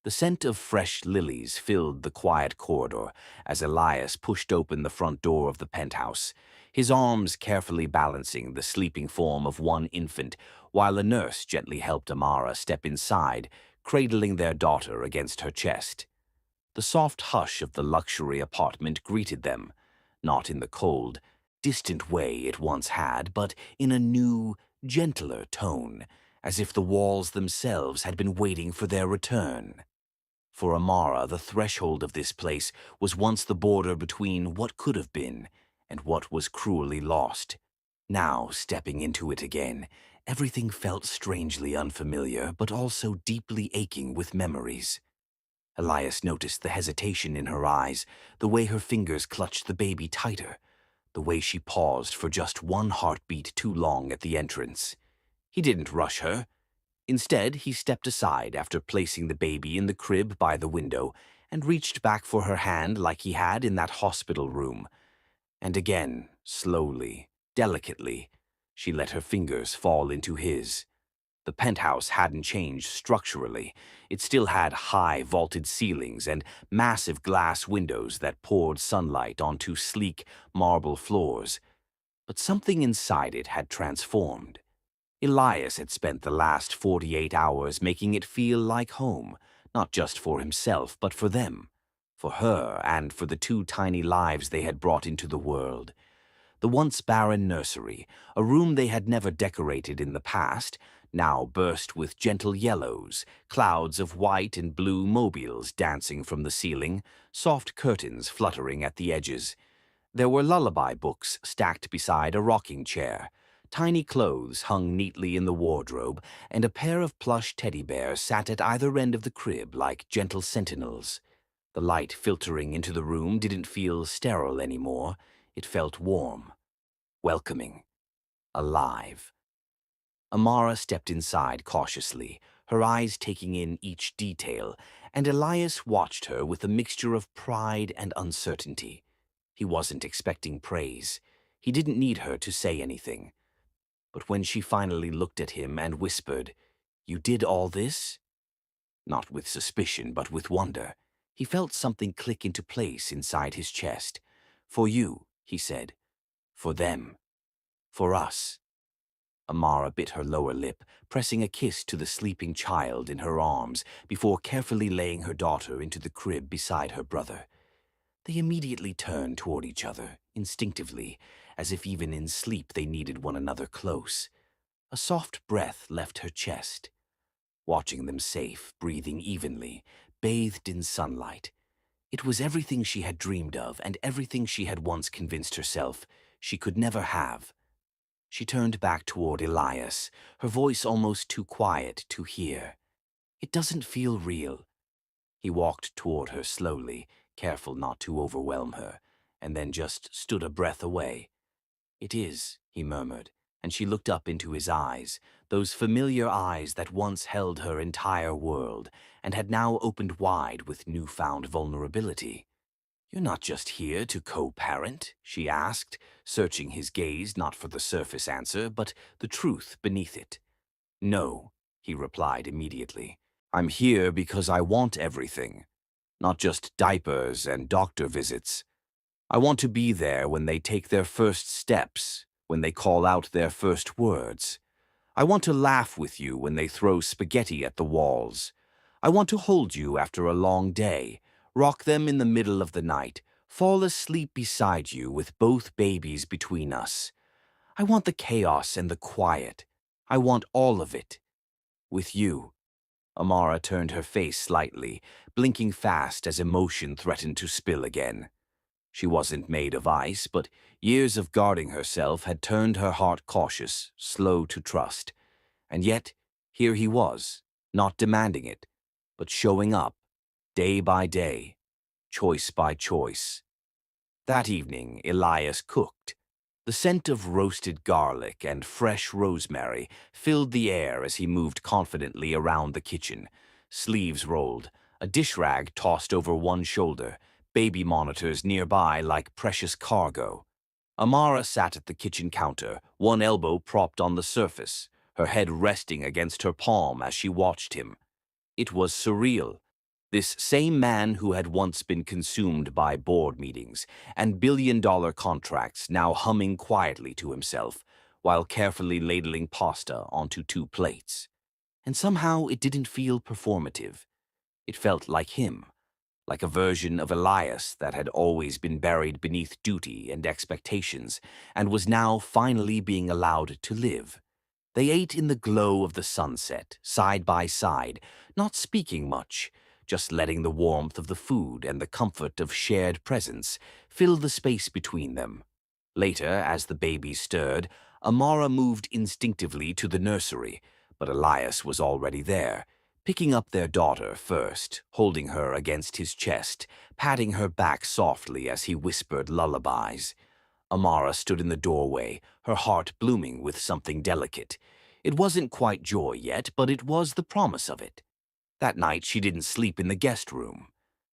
The scent of fresh lilies filled the quiet corridor as Elias pushed open the front door of the penthouse, his arms carefully balancing the sleeping form of one infant, while a nurse gently helped Amara step inside, cradling their daughter against her chest. The soft hush of the luxury apartment greeted them, not in the cold, distant way it once had, but in a new, gentler tone, as if the walls themselves had been waiting for their return. For Amara, the threshold of this place was once the border between what could have been and what was cruelly lost. Now, stepping into it again, everything felt strangely unfamiliar, but also deeply aching with memories. Elias noticed the hesitation in her eyes, the way her fingers clutched the baby tighter, the way she paused for just one heartbeat too long at the entrance. He didn't rush her. Instead, he stepped aside after placing the baby in the crib by the window and reached back for her hand like he had in that hospital room. And again, slowly, delicately, she let her fingers fall into his. The penthouse hadn't changed structurally. It still had high vaulted ceilings and massive glass windows that poured sunlight onto sleek marble floors. But something inside it had transformed. Elias had spent the last 48 hours making it feel like home, not just for himself, but for them, for her, and for the two tiny lives they had brought into the world. The once barren nursery, a room they had never decorated in the past, now burst with gentle yellows, clouds of white and blue mobiles dancing from the ceiling, soft curtains fluttering at the edges. There were lullaby books stacked beside a rocking chair, tiny clothes hung neatly in the wardrobe, and a pair of plush teddy bears sat at either end of the crib like gentle sentinels. The light filtering into the room didn't feel sterile anymore. It felt warm, welcoming, alive. Amara stepped inside cautiously, her eyes taking in each detail, and Elias watched her with a mixture of pride and uncertainty. He wasn't expecting praise. He didn't need her to say anything. But when she finally looked at him and whispered, "You did all this?" Not with suspicion, but with wonder, he felt something click into place inside his chest. "For you," he said. "For them. For us." Amara bit her lower lip, pressing a kiss to the sleeping child in her arms before carefully laying her daughter into the crib beside her brother. They immediately turned toward each other, instinctively, as if even in sleep they needed one another close. A soft breath left her chest. Watching them safe, breathing evenly, bathed in sunlight. It was everything she had dreamed of and everything she had once convinced herself she could never have. She turned back toward Elias, her voice almost too quiet to hear. "It doesn't feel real." He walked toward her slowly, careful not to overwhelm her, and then just stood a breath away. "It is," he murmured, and she looked up into his eyes, those familiar eyes that once held her entire world and had now opened wide with newfound vulnerability. "You're not just here to co-parent?" she asked, searching his gaze not for the surface answer, but the truth beneath it. "No," he replied immediately. "I'm here because I want everything, not just diapers and doctor visits. I want to be there when they take their first steps, when they call out their first words. I want to laugh with you when they throw spaghetti at the walls. I want to hold you after a long day, rock them in the middle of the night, fall asleep beside you with both babies between us. I want the chaos and the quiet. I want all of it. With you." Amara turned her face slightly, blinking fast as emotion threatened to spill again. She wasn't made of ice, but years of guarding herself had turned her heart cautious, slow to trust. And yet, here he was, not demanding it, but showing up, day by day, choice by choice. That evening, Elias cooked. The scent of roasted garlic and fresh rosemary filled the air as he moved confidently around the kitchen, sleeves rolled, a dish rag tossed over one shoulder, baby monitors nearby like precious cargo. Amara sat at the kitchen counter, one elbow propped on the surface, her head resting against her palm as she watched him. It was surreal. This same man who had once been consumed by board meetings and billion-dollar contracts now humming quietly to himself while carefully ladling pasta onto two plates. And somehow it didn't feel performative. It felt like him, like a version of Elias that had always been buried beneath duty and expectations and was now finally being allowed to live. They ate in the glow of the sunset, side by side, not speaking much, just letting the warmth of the food and the comfort of shared presence fill the space between them. Later, as the baby stirred, Amara moved instinctively to the nursery, but Elias was already there, picking up their daughter first, holding her against his chest, patting her back softly as he whispered lullabies. Amara stood in the doorway, her heart blooming with something delicate. It wasn't quite joy yet, but it was the promise of it. That night she didn't sleep in the guest room.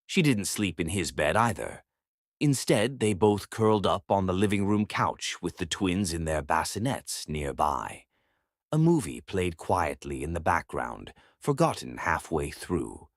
She didn't sleep in his bed either. Instead, they both curled up on the living room couch with the twins in their bassinets nearby. A movie played quietly in the background, forgotten halfway through.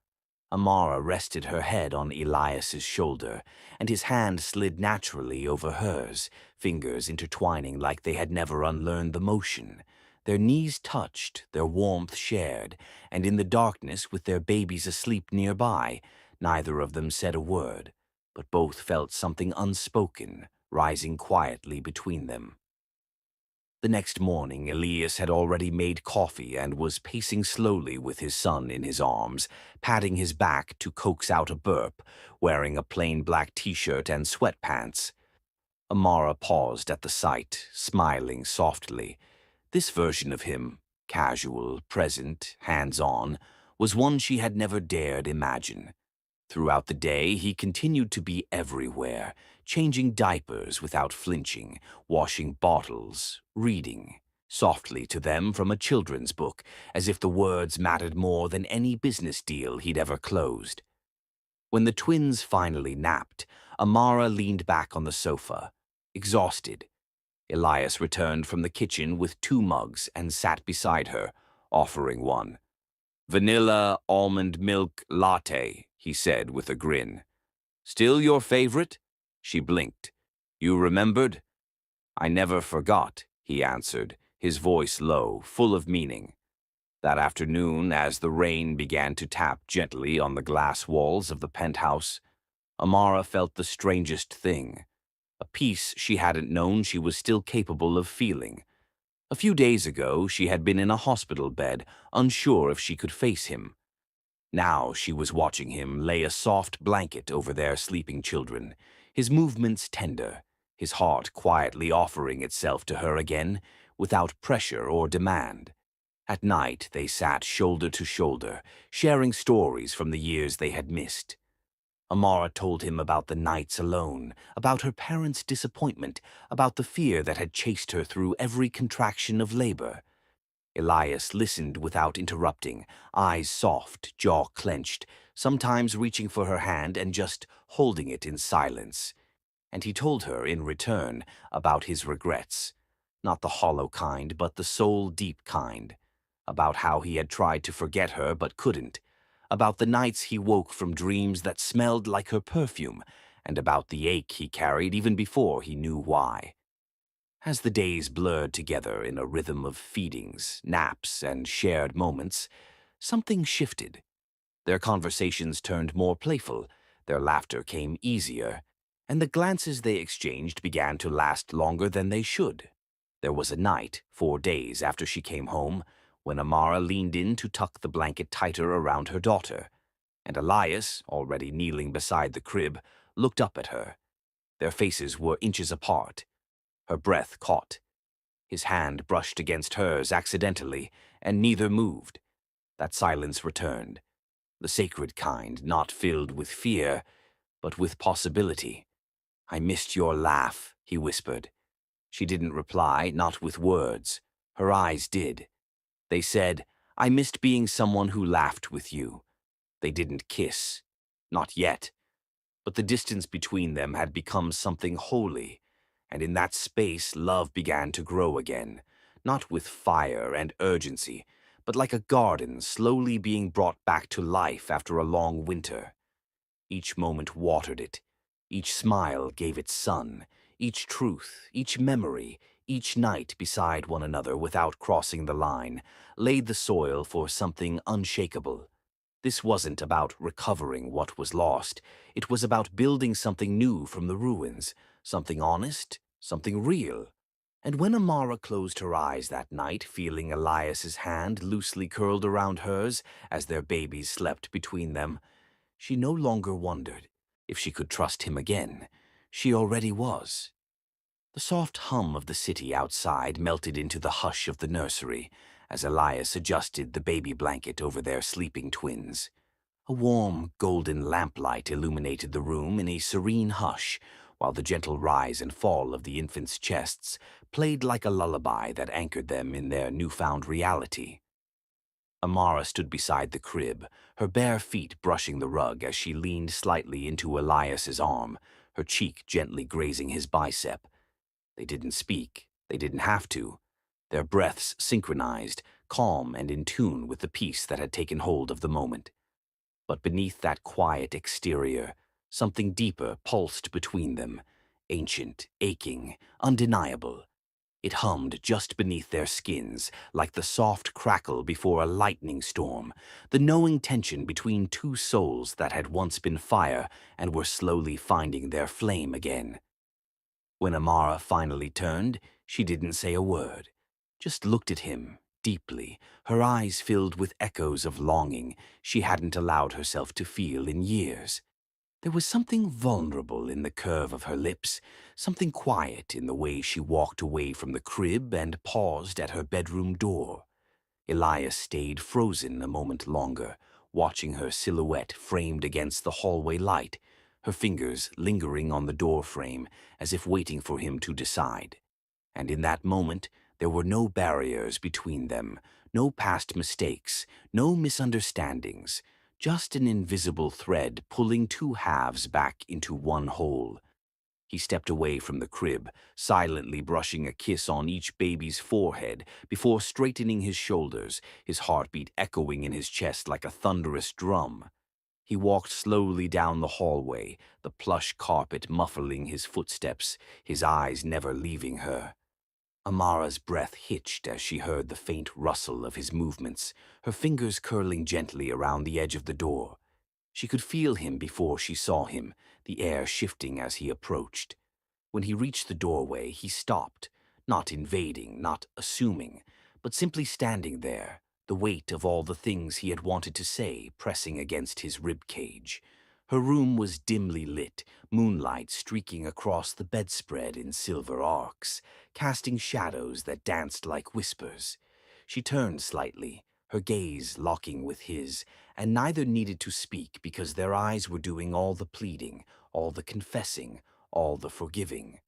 Amara rested her head on Elias's shoulder, and his hand slid naturally over hers, fingers intertwining like they had never unlearned the motion. Their knees touched, their warmth shared, and in the darkness with their babies asleep nearby, neither of them said a word, but both felt something unspoken rising quietly between them. The next morning, Elias had already made coffee and was pacing slowly with his son in his arms, patting his back to coax out a burp, wearing a plain black t-shirt and sweatpants. Amara paused at the sight, smiling softly. This version of him, casual, present, hands-on, was one she had never dared imagine. Throughout the day, he continued to be everywhere, changing diapers without flinching, washing bottles, reading, softly to them from a children's book, as if the words mattered more than any business deal he'd ever closed. When the twins finally napped, Amara leaned back on the sofa, exhausted. Elias returned from the kitchen with 2 mugs and sat beside her, offering one. "Vanilla almond milk latte," he said with a grin. "Still your favorite?" She blinked. "You remembered?" "I never forgot," he answered, his voice low, full of meaning. That afternoon, as the rain began to tap gently on the glass walls of the penthouse, Amara felt the strangest thing, a peace she hadn't known she was still capable of feeling. A few days ago, she had been in a hospital bed, unsure if she could face him. Now she was watching him lay a soft blanket over their sleeping children, his movements tender, his heart quietly offering itself to her again, without pressure or demand. At night they sat shoulder to shoulder, sharing stories from the years they had missed. Amara told him about the nights alone, about her parents' disappointment, about the fear that had chased her through every contraction of labor. Elias listened without interrupting, eyes soft, jaw clenched, sometimes reaching for her hand and just holding it in silence. And he told her, in return, about his regrets. Not the hollow kind, but the soul-deep kind. About how he had tried to forget her but couldn't. About the nights he woke from dreams that smelled like her perfume, and about the ache he carried even before he knew why. As the days blurred together in a rhythm of feedings, naps, and shared moments, something shifted. Their conversations turned more playful, their laughter came easier, and the glances they exchanged began to last longer than they should. There was a night, 4 days after she came home, when Amara leaned in to tuck the blanket tighter around her daughter, and Elias, already kneeling beside the crib, looked up at her. Their faces were inches apart. Her breath caught. His hand brushed against hers accidentally, and neither moved. That silence returned. The sacred kind, not filled with fear, but with possibility. "I missed your laugh," he whispered. She didn't reply, not with words. Her eyes did. They said, "I missed being someone who laughed with you." They didn't kiss. Not yet. But the distance between them had become something holy, and in that space love began to grow again, not with fire and urgency, but like a garden slowly being brought back to life after a long winter. Each moment watered it, each smile gave it sun, each truth, each memory, each night beside one another without crossing the line, laid the soil for something unshakable. This wasn't about recovering what was lost. It was about building something new from the ruins, something honest, something real. And when Amara closed her eyes that night, feeling Elias's hand loosely curled around hers as their babies slept between them, she no longer wondered if she could trust him again. She already was. The soft hum of the city outside melted into the hush of the nursery as Elias adjusted the baby blanket over their sleeping twins. A warm, golden lamplight illuminated the room in a serene hush, while the gentle rise and fall of the infants' chests played like a lullaby that anchored them in their newfound reality. Amara stood beside the crib, her bare feet brushing the rug as she leaned slightly into Elias's arm, her cheek gently grazing his bicep. They didn't speak. They didn't have to. Their breaths synchronized, calm and in tune with the peace that had taken hold of the moment. But beneath that quiet exterior, something deeper pulsed between them, ancient, aching, undeniable. It hummed just beneath their skins, like the soft crackle before a lightning storm, the knowing tension between two souls that had once been fire and were slowly finding their flame again. When Amara finally turned, she didn't say a word, just looked at him deeply, her eyes filled with echoes of longing she hadn't allowed herself to feel in years. There was something vulnerable in the curve of her lips, something quiet in the way she walked away from the crib and paused at her bedroom door. Elias stayed frozen a moment longer, watching her silhouette framed against the hallway light, her fingers lingering on the door frame as if waiting for him to decide. And in that moment, there were no barriers between them, no past mistakes, no misunderstandings, just an invisible thread pulling two halves back into one whole. He stepped away from the crib, silently brushing a kiss on each baby's forehead before straightening his shoulders, his heartbeat echoing in his chest like a thunderous drum. He walked slowly down the hallway, the plush carpet muffling his footsteps, his eyes never leaving her. Amara's breath hitched as she heard the faint rustle of his movements, her fingers curling gently around the edge of the door. She could feel him before she saw him, the air shifting as he approached. When he reached the doorway, he stopped, not invading, not assuming, but simply standing there, the weight of all the things he had wanted to say pressing against his rib cage. Her room was dimly lit, moonlight streaking across the bedspread in silver arcs, casting shadows that danced like whispers. She turned slightly, her gaze locking with his, and neither needed to speak because their eyes were doing all the pleading, all the confessing, all the forgiving.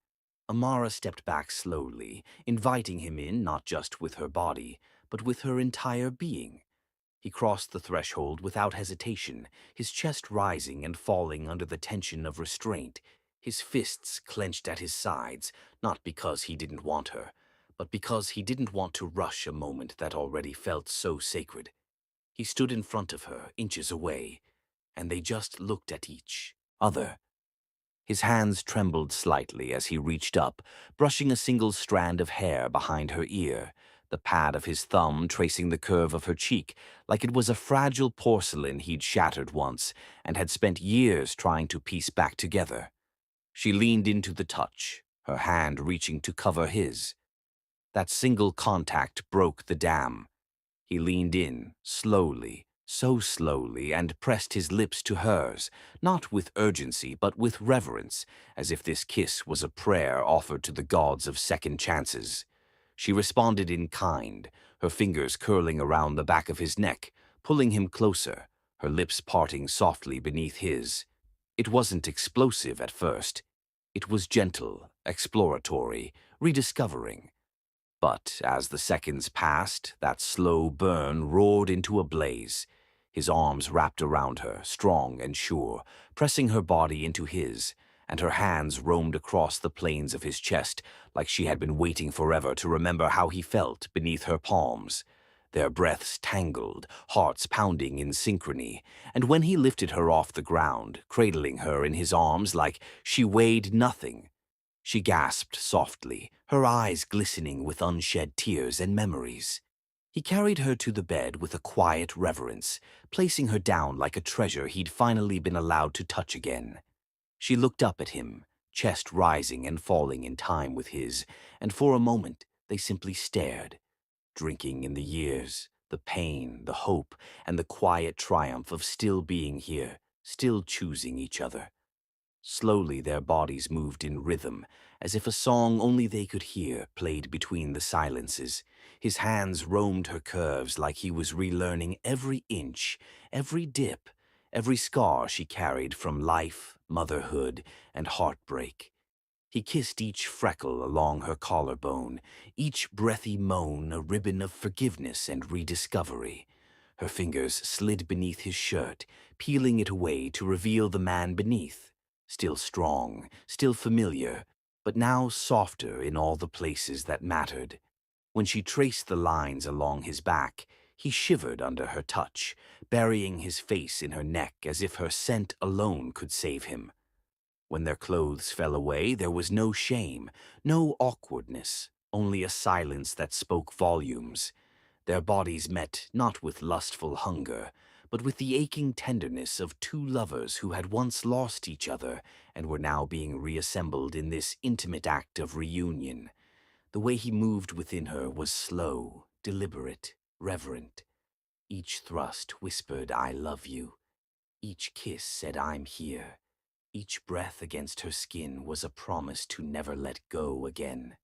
Amara stepped back slowly, inviting him in not just with her body, but with her entire being. He crossed the threshold without hesitation, his chest rising and falling under the tension of restraint, his fists clenched at his sides, not because he didn't want her, but because he didn't want to rush a moment that already felt so sacred. He stood in front of her, inches away, and they just looked at each other. His hands trembled slightly as he reached up, brushing a single strand of hair behind her ear, the pad of his thumb tracing the curve of her cheek like it was a fragile porcelain he'd shattered once and had spent years trying to piece back together. She leaned into the touch, her hand reaching to cover his. That single contact broke the dam. He leaned in, slowly, so slowly, and pressed his lips to hers, not with urgency, but with reverence, as if this kiss was a prayer offered to the gods of second chances. She responded in kind, her fingers curling around the back of his neck, pulling him closer, her lips parting softly beneath his. It wasn't explosive at first. It was gentle, exploratory, rediscovering. But as the seconds passed, that slow burn roared into a blaze. His arms wrapped around her, strong and sure, pressing her body into his, and her hands roamed across the planes of his chest like she had been waiting forever to remember how he felt beneath her palms. Their breaths tangled, hearts pounding in synchrony, and when he lifted her off the ground, cradling her in his arms like she weighed nothing, she gasped softly, her eyes glistening with unshed tears and memories. He carried her to the bed with a quiet reverence, placing her down like a treasure he'd finally been allowed to touch again. She looked up at him, chest rising and falling in time with his, and for a moment they simply stared, drinking in the years, the pain, the hope, and the quiet triumph of still being here, still choosing each other. Slowly their bodies moved in rhythm, as if a song only they could hear played between the silences. His hands roamed her curves like he was relearning every inch, every dip, every scar she carried from life, motherhood, and heartbreak. He kissed each freckle along her collarbone, each breathy moan a ribbon of forgiveness and rediscovery. Her fingers slid beneath his shirt, peeling it away to reveal the man beneath. Still strong, still familiar, but now softer in all the places that mattered. When she traced the lines along his back, he shivered under her touch, burying his face in her neck as if her scent alone could save him. When their clothes fell away, there was no shame, no awkwardness, only a silence that spoke volumes. Their bodies met not with lustful hunger, but with the aching tenderness of two lovers who had once lost each other and were now being reassembled in this intimate act of reunion. The way he moved within her was slow, deliberate, reverent. Each thrust whispered, "I love you." Each kiss said, "I'm here." Each breath against her skin was a promise to never let go again.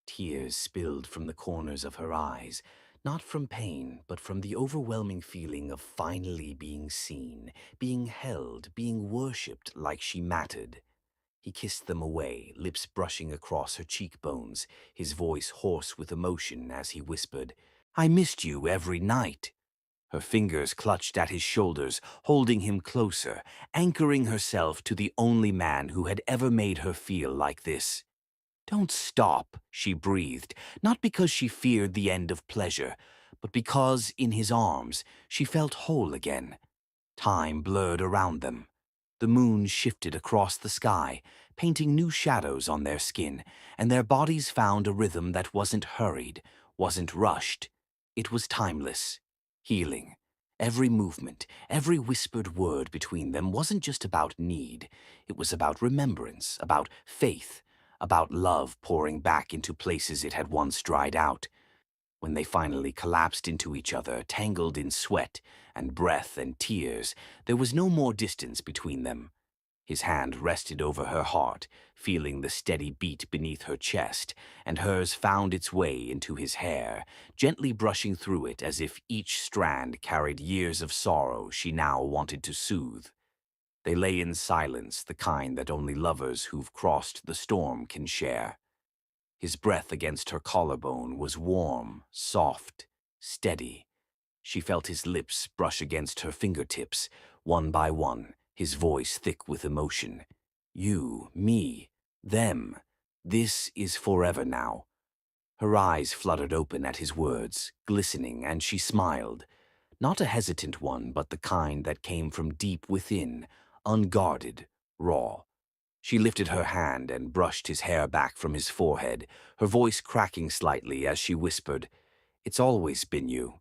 Tears spilled from the corners of her eyes, not from pain, but from the overwhelming feeling of finally being seen, being held, being worshipped like she mattered. He kissed them away, lips brushing across her cheekbones, his voice hoarse with emotion as he whispered, "I missed you every night." Her fingers clutched at his shoulders, holding him closer, anchoring herself to the only man who had ever made her feel like this. "Don't stop," she breathed, not because she feared the end of pleasure, but because, in his arms, she felt whole again. Time blurred around them. The moon shifted across the sky, painting new shadows on their skin, and their bodies found a rhythm that wasn't hurried, wasn't rushed. It was timeless, healing. Every movement, every whispered word between them wasn't just about need. It was about remembrance, about faith, about love pouring back into places it had once dried out. When they finally collapsed into each other, tangled in sweat and breath and tears, there was no more distance between them. His hand rested over her heart, feeling the steady beat beneath her chest, and hers found its way into his hair, gently brushing through it as if each strand carried years of sorrow she now wanted to soothe. They lay in silence, the kind that only lovers who've crossed the storm can share. His breath against her collarbone was warm, soft, steady. She felt his lips brush against her fingertips, one by one, his voice thick with emotion. "You, me, them. This is forever now." Her eyes fluttered open at his words, glistening, and she smiled. Not a hesitant one, but the kind that came from deep within, unguarded, raw. She lifted her hand and brushed his hair back from his forehead, her voice cracking slightly as she whispered, "It's always been you."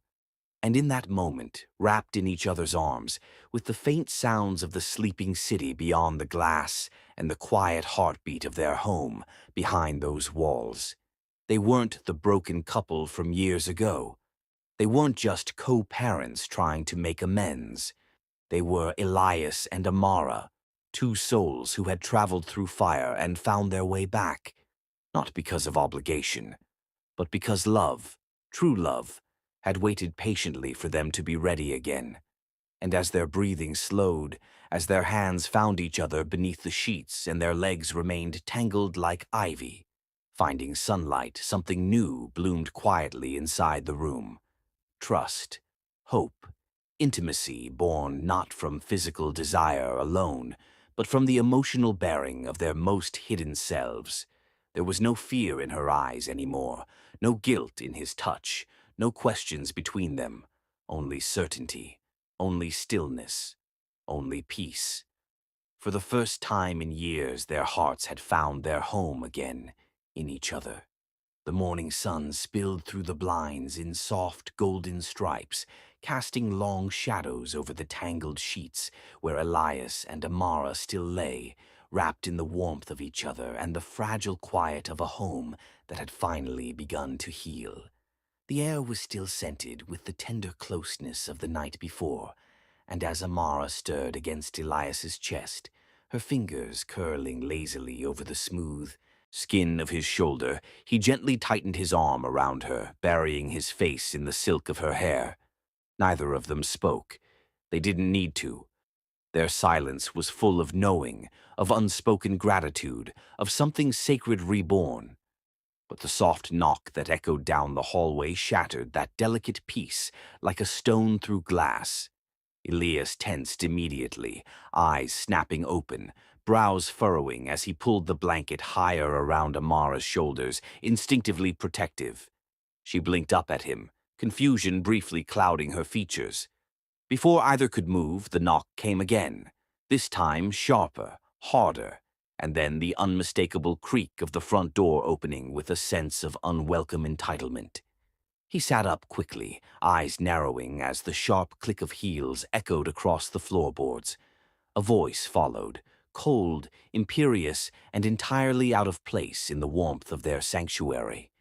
And in that moment, wrapped in each other's arms, with the faint sounds of the sleeping city beyond the glass and the quiet heartbeat of their home behind those walls, they weren't the broken couple from years ago. They weren't just co-parents trying to make amends. They were Elias and Amara, two souls who had traveled through fire and found their way back, not because of obligation, but because love, true love, had waited patiently for them to be ready again. And as their breathing slowed, as their hands found each other beneath the sheets and their legs remained tangled like ivy, finding sunlight, something new bloomed quietly inside the room. Trust, hope, intimacy born not from physical desire alone, but from the emotional bearing of their most hidden selves. There was no fear in her eyes anymore, no guilt in his touch, no questions between them, only certainty, only stillness, only peace. For the first time in years, their hearts had found their home again in each other. The morning sun spilled through the blinds in soft golden stripes, casting long shadows over the tangled sheets where Elias and Amara still lay, wrapped in the warmth of each other and the fragile quiet of a home that had finally begun to heal. The air was still scented with the tender closeness of the night before, and as Amara stirred against Elias's chest, her fingers curling lazily over the smooth skin of his shoulder, he gently tightened his arm around her, burying his face in the silk of her hair. Neither of them spoke. They didn't need to. Their silence was full of knowing, of unspoken gratitude, of something sacred reborn. But the soft knock that echoed down the hallway shattered that delicate peace like a stone through glass. Elias tensed immediately, eyes snapping open, brows furrowing as he pulled the blanket higher around Amara's shoulders, instinctively protective. She blinked up at him, confusion briefly clouding her features. Before either could move, the knock came again, this time sharper, harder, and then the unmistakable creak of the front door opening with a sense of unwelcome entitlement. He sat up quickly, eyes narrowing as the sharp click of heels echoed across the floorboards. A voice followed, cold, imperious, and entirely out of place in the warmth of their sanctuary.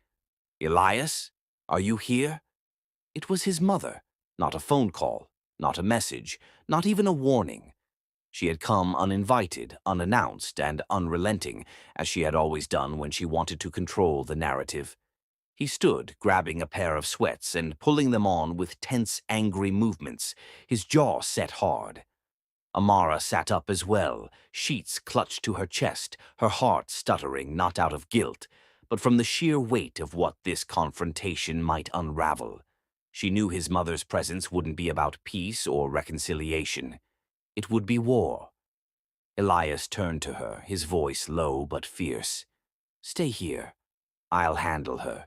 "Elias, are you here?" It was his mother, not a phone call, not a message, not even a warning. She had come uninvited, unannounced, and unrelenting, as she had always done when she wanted to control the narrative. He stood, grabbing a pair of sweats and pulling them on with tense, angry movements, his jaw set hard. Amara sat up as well, sheets clutched to her chest, her heart stuttering not out of guilt, but from the sheer weight of what this confrontation might unravel. She knew his mother's presence wouldn't be about peace or reconciliation. It would be war. Elias turned to her, his voice low but fierce. "Stay here. I'll handle her."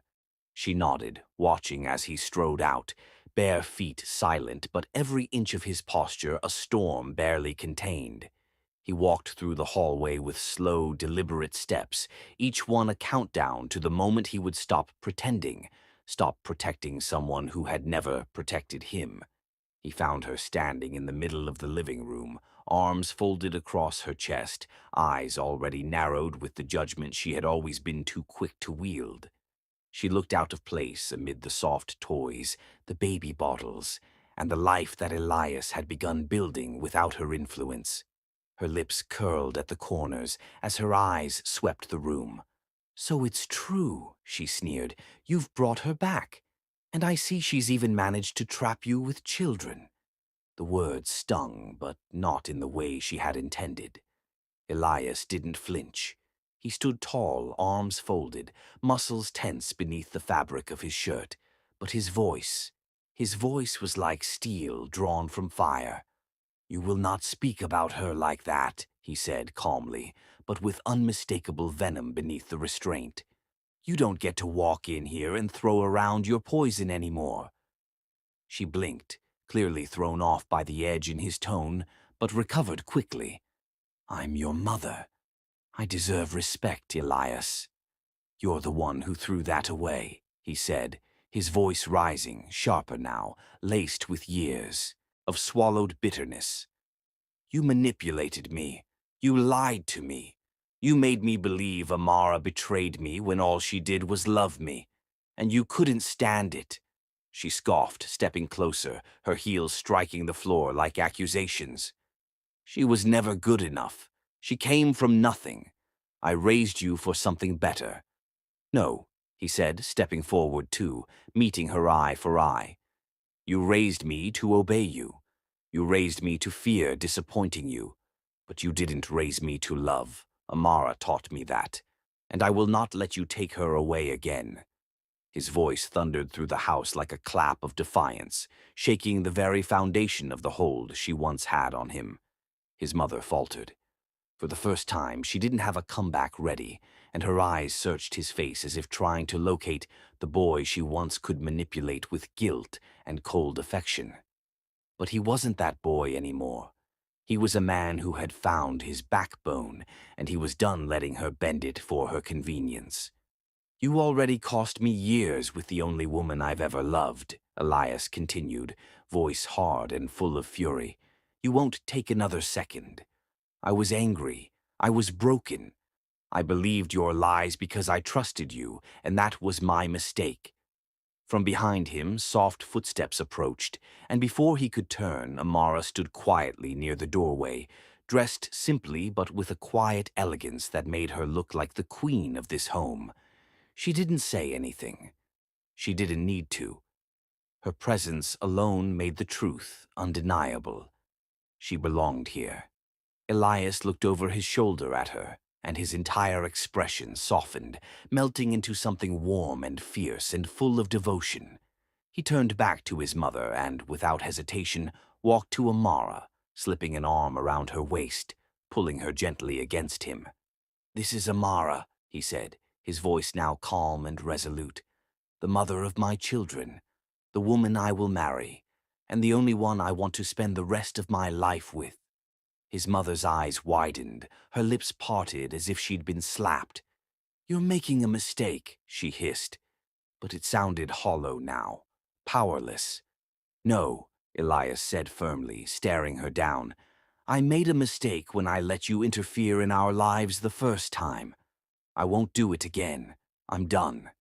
She nodded, watching as he strode out, bare feet silent, but every inch of his posture a storm barely contained. He walked through the hallway with slow, deliberate steps, each one a countdown to the moment he would stop pretending, stop protecting someone who had never protected him. He found her standing in the middle of the living room, arms folded across her chest, eyes already narrowed with the judgment she had always been too quick to wield. She looked out of place amid the soft toys, the baby bottles, and the life that Elias had begun building without her influence. Her lips curled at the corners as her eyes swept the room. "So it's true," she sneered. "You've brought her back. And I see she's even managed to trap you with children." The words stung, but not in the way she had intended. Elias didn't flinch. He stood tall, arms folded, muscles tense beneath the fabric of his shirt. But his voice was like steel drawn from fire. "You will not speak about her like that," he said calmly, but with unmistakable venom beneath the restraint. "You don't get to walk in here and throw around your poison anymore." She blinked, clearly thrown off by the edge in his tone, but recovered quickly. "I'm your mother. I deserve respect, Elias." "You're the one who threw that away," he said, his voice rising, sharper now, laced with years of swallowed bitterness. "You manipulated me. You lied to me. You made me believe Amara betrayed me when all she did was love me. And you couldn't stand it." She scoffed, stepping closer, her heels striking the floor like accusations. "She was never good enough. She came from nothing. I raised you for something better." "No," he said, stepping forward too, meeting her eye for eye. "You raised me to obey you. You raised me to fear disappointing you. But you didn't raise me to love. Amara taught me that. And I will not let you take her away again." His voice thundered through the house like a clap of defiance, shaking the very foundation of the hold she once had on him. His mother faltered. For the first time, she didn't have a comeback ready, and her eyes searched his face as if trying to locate the boy she once could manipulate with guilt and cold affection. But he wasn't that boy anymore. He was a man who had found his backbone, and he was done letting her bend it for her convenience. "You already cost me years with the only woman I've ever loved," Elias continued, voice hard and full of fury. "You won't take another second. I was angry. I was broken. I believed your lies because I trusted you, and that was my mistake." From behind him, soft footsteps approached, and before he could turn, Amara stood quietly near the doorway, dressed simply but with a quiet elegance that made her look like the queen of this home. She didn't say anything. She didn't need to. Her presence alone made the truth undeniable. She belonged here. Elias looked over his shoulder at her, and his entire expression softened, melting into something warm and fierce and full of devotion. He turned back to his mother and, without hesitation, walked to Amara, slipping an arm around her waist, pulling her gently against him. "This is Amara," he said, his voice now calm and resolute. "The mother of my children, the woman I will marry, and the only one I want to spend the rest of my life with." His mother's eyes widened, her lips parted as if she'd been slapped. "You're making a mistake," she hissed. But it sounded hollow now, powerless. "No," Elias said firmly, staring her down. "I made a mistake when I let you interfere in our lives the first time. I won't do it again. I'm done."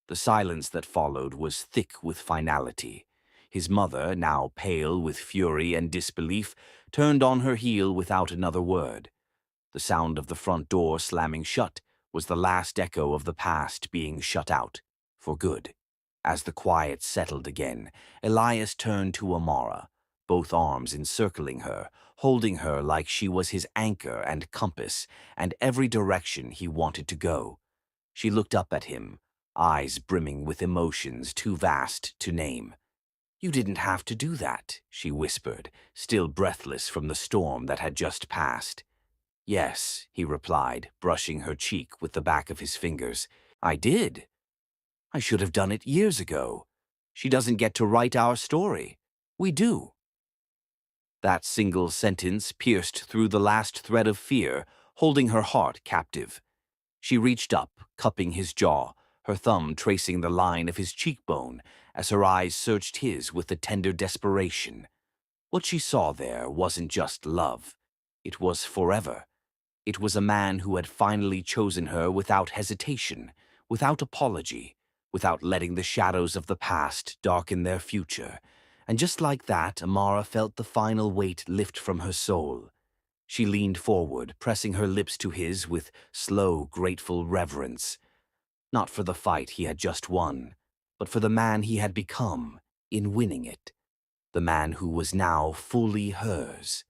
The silence that followed was thick with finality. His mother, now pale with fury and disbelief, turned on her heel without another word. The sound of the front door slamming shut was the last echo of the past being shut out, for good. As the quiet settled again, Elias turned to Amara, both arms encircling her, holding her like she was his anchor and compass, and every direction he wanted to go. She looked up at him, eyes brimming with emotions too vast to name. "You didn't have to do that," she whispered, still breathless from the storm that had just passed. "Yes," he replied, brushing her cheek with the back of his fingers. "I did. I should have done it years ago. She doesn't get to write our story. We do." That single sentence pierced through the last thread of fear, holding her heart captive. She reached up, cupping his jaw, her thumb tracing the line of his cheekbone as her eyes searched his with a tender desperation. What she saw there wasn't just love. It was forever. It was a man who had finally chosen her without hesitation, without apology, without letting the shadows of the past darken their future. And just like that, Amara felt the final weight lift from her soul. She leaned forward, pressing her lips to his with slow, grateful reverence. Not for the fight he had just won, but for the man he had become in winning it. The man who was now fully hers.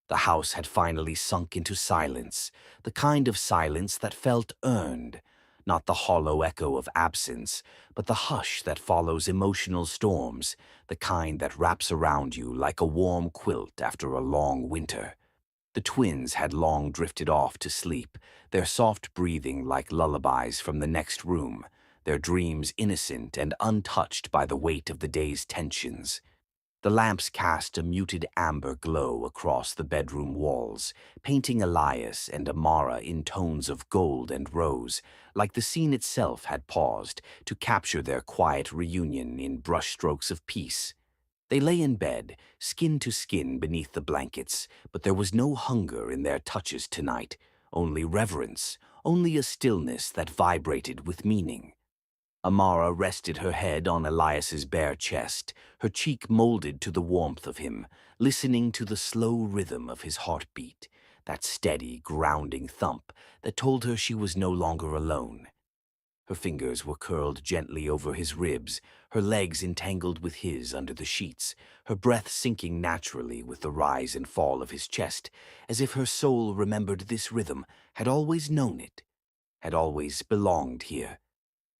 The house had finally sunk into silence, the kind of silence that felt earned, not the hollow echo of absence, but the hush that follows emotional storms, the kind that wraps around you like a warm quilt after a long winter. The twins had long drifted off to sleep, their soft breathing like lullabies from the next room, their dreams innocent and untouched by the weight of the day's tensions. The lamps cast a muted amber glow across the bedroom walls, painting Elias and Amara in tones of gold and rose, like the scene itself had paused to capture their quiet reunion in brushstrokes of peace. They lay in bed, skin to skin beneath the blankets, but there was no hunger in their touches tonight, only reverence, only a stillness that vibrated with meaning. Amara rested her head on Elias's bare chest, her cheek molded to the warmth of him, listening to the slow rhythm of his heartbeat, that steady, grounding thump that told her she was no longer alone. Her fingers were curled gently over his ribs, her legs entangled with his under the sheets, her breath sinking naturally with the rise and fall of his chest, as if her soul remembered this rhythm, had always known it, had always belonged here.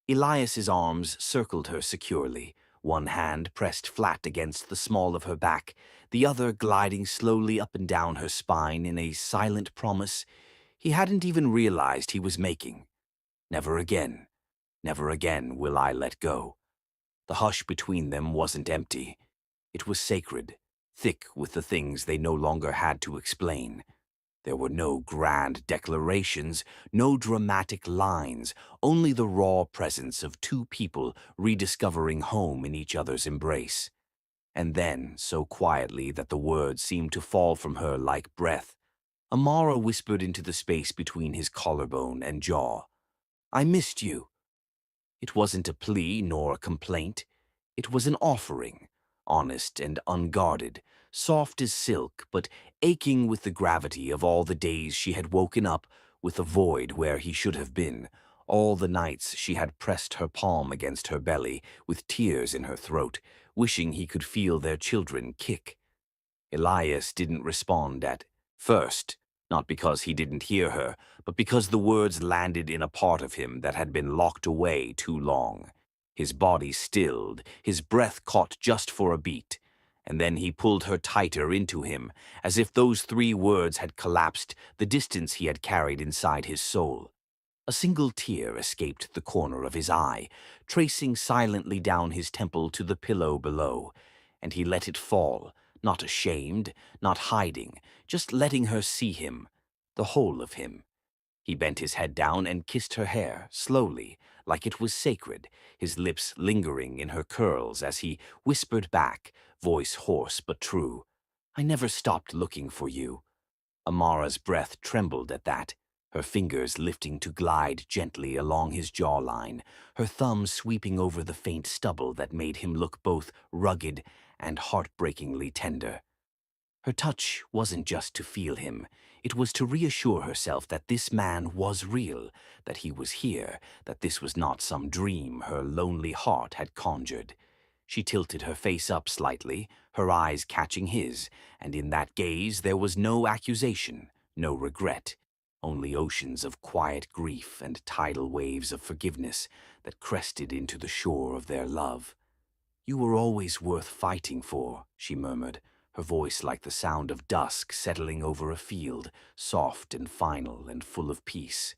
Elias's arms circled her securely, one hand pressed flat against the small of her back, the other gliding slowly up and down her spine in a silent promise he hadn't even realized he was making. Never again will I let go. The hush between them wasn't empty. It was sacred, thick with the things they no longer had to explain. There were no grand declarations, no dramatic lines, only the raw presence of two people rediscovering home in each other's embrace. And then, so quietly that the words seemed to fall from her like breath, Amara whispered into the space between his collarbone and jaw, "I missed you." It wasn't a plea nor a complaint. It was an offering, honest and unguarded, soft as silk, but aching with the gravity of all the days she had woken up with a void where he should have been, all the nights she had pressed her palm against her belly with tears in her throat, wishing he could feel their children kick. Elias didn't respond at first, not because he didn't hear her, but because the words landed in a part of him that had been locked away too long. His body stilled, his breath caught just for a beat, and then he pulled her tighter into him, as if those 3 words had collapsed the distance he had carried inside his soul. A single tear escaped the corner of his eye, tracing silently down his temple to the pillow below, and he let it fall, not ashamed, not hiding, just letting her see him, the whole of him. He bent his head down and kissed her hair, slowly, like it was sacred, his lips lingering in her curls as he whispered back, voice hoarse but true, "I never stopped looking for you." Amara's breath trembled at that, her fingers lifting to glide gently along his jawline, her thumb sweeping over the faint stubble that made him look both rugged and heartbreakingly tender. Her touch wasn't just to feel him. It was to reassure herself that this man was real, that he was here, that this was not some dream her lonely heart had conjured. She tilted her face up slightly, her eyes catching his, and in that gaze there was no accusation, no regret, only oceans of quiet grief and tidal waves of forgiveness that crested into the shore of their love. "You were always worth fighting for," she murmured, her voice like the sound of dusk settling over a field, soft and final and full of peace.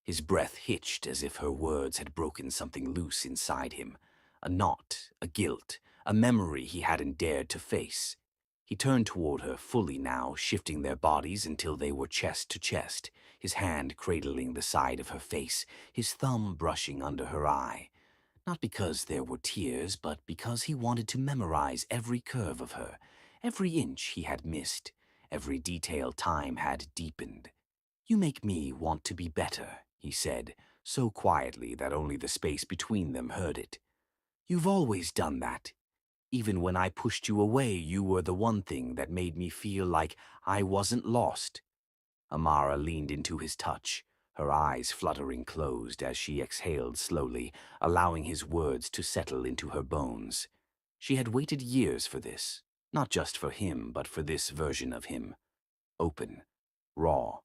His breath hitched as if her words had broken something loose inside him, a knot, a guilt, a memory he hadn't dared to face. He turned toward her fully now, shifting their bodies until they were chest to chest, his hand cradling the side of her face, his thumb brushing under her eye. Not because there were tears, but because he wanted to memorize every curve of her, every inch he had missed, every detail time had deepened. "You make me want to be better," he said, so quietly that only the space between them heard it. "You've always done that. Even when I pushed you away, you were the one thing that made me feel like I wasn't lost." Amara leaned into his touch, her eyes fluttering closed as she exhaled slowly, allowing his words to settle into her bones. She had waited years for this, not just for him, but for this version of him. Open, raw,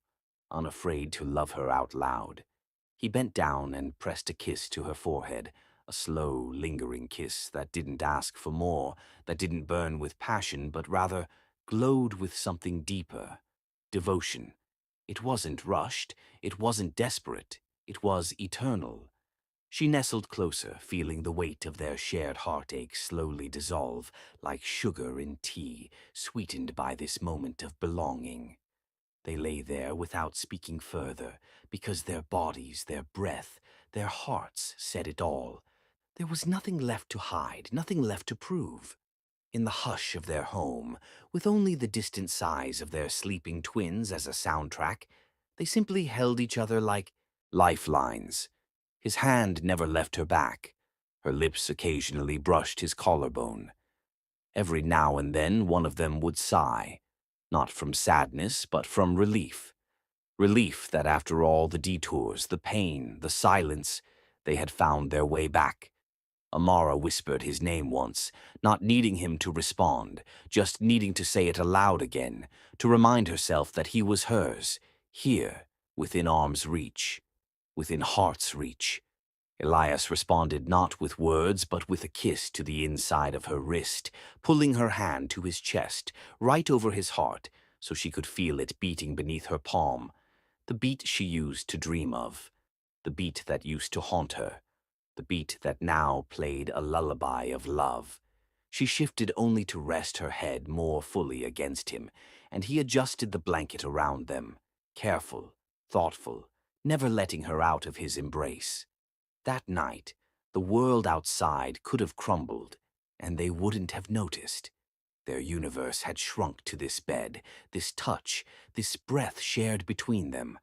unafraid to love her out loud. He bent down and pressed a kiss to her forehead, a slow, lingering kiss that didn't ask for more, that didn't burn with passion, but rather glowed with something deeper, devotion. It wasn't rushed, it wasn't desperate, it was eternal. She nestled closer, feeling the weight of their shared heartache slowly dissolve, like sugar in tea, sweetened by this moment of belonging. They lay there without speaking further, because their bodies, their breath, their hearts said it all. There was nothing left to hide, nothing left to prove. In the hush of their home, with only the distant sighs of their sleeping twins as a soundtrack, they simply held each other like lifelines. His hand never left her back. Her lips occasionally brushed his collarbone. Every now and then one of them would sigh, not from sadness, but from relief. Relief that after all the detours, the pain, the silence, they had found their way back. Amara whispered his name once, not needing him to respond, just needing to say it aloud again, to remind herself that he was hers, here, within arm's reach, within heart's reach. Elias responded not with words, but with a kiss to the inside of her wrist, pulling her hand to his chest, right over his heart, so she could feel it beating beneath her palm, the beat she used to dream of, the beat that used to haunt her, the beat that now played a lullaby of love. She shifted only to rest her head more fully against him, and he adjusted the blanket around them, careful, thoughtful, never letting her out of his embrace. That night, the world outside could have crumbled, and they wouldn't have noticed. Their universe had shrunk to this bed, this touch, this breath shared between them.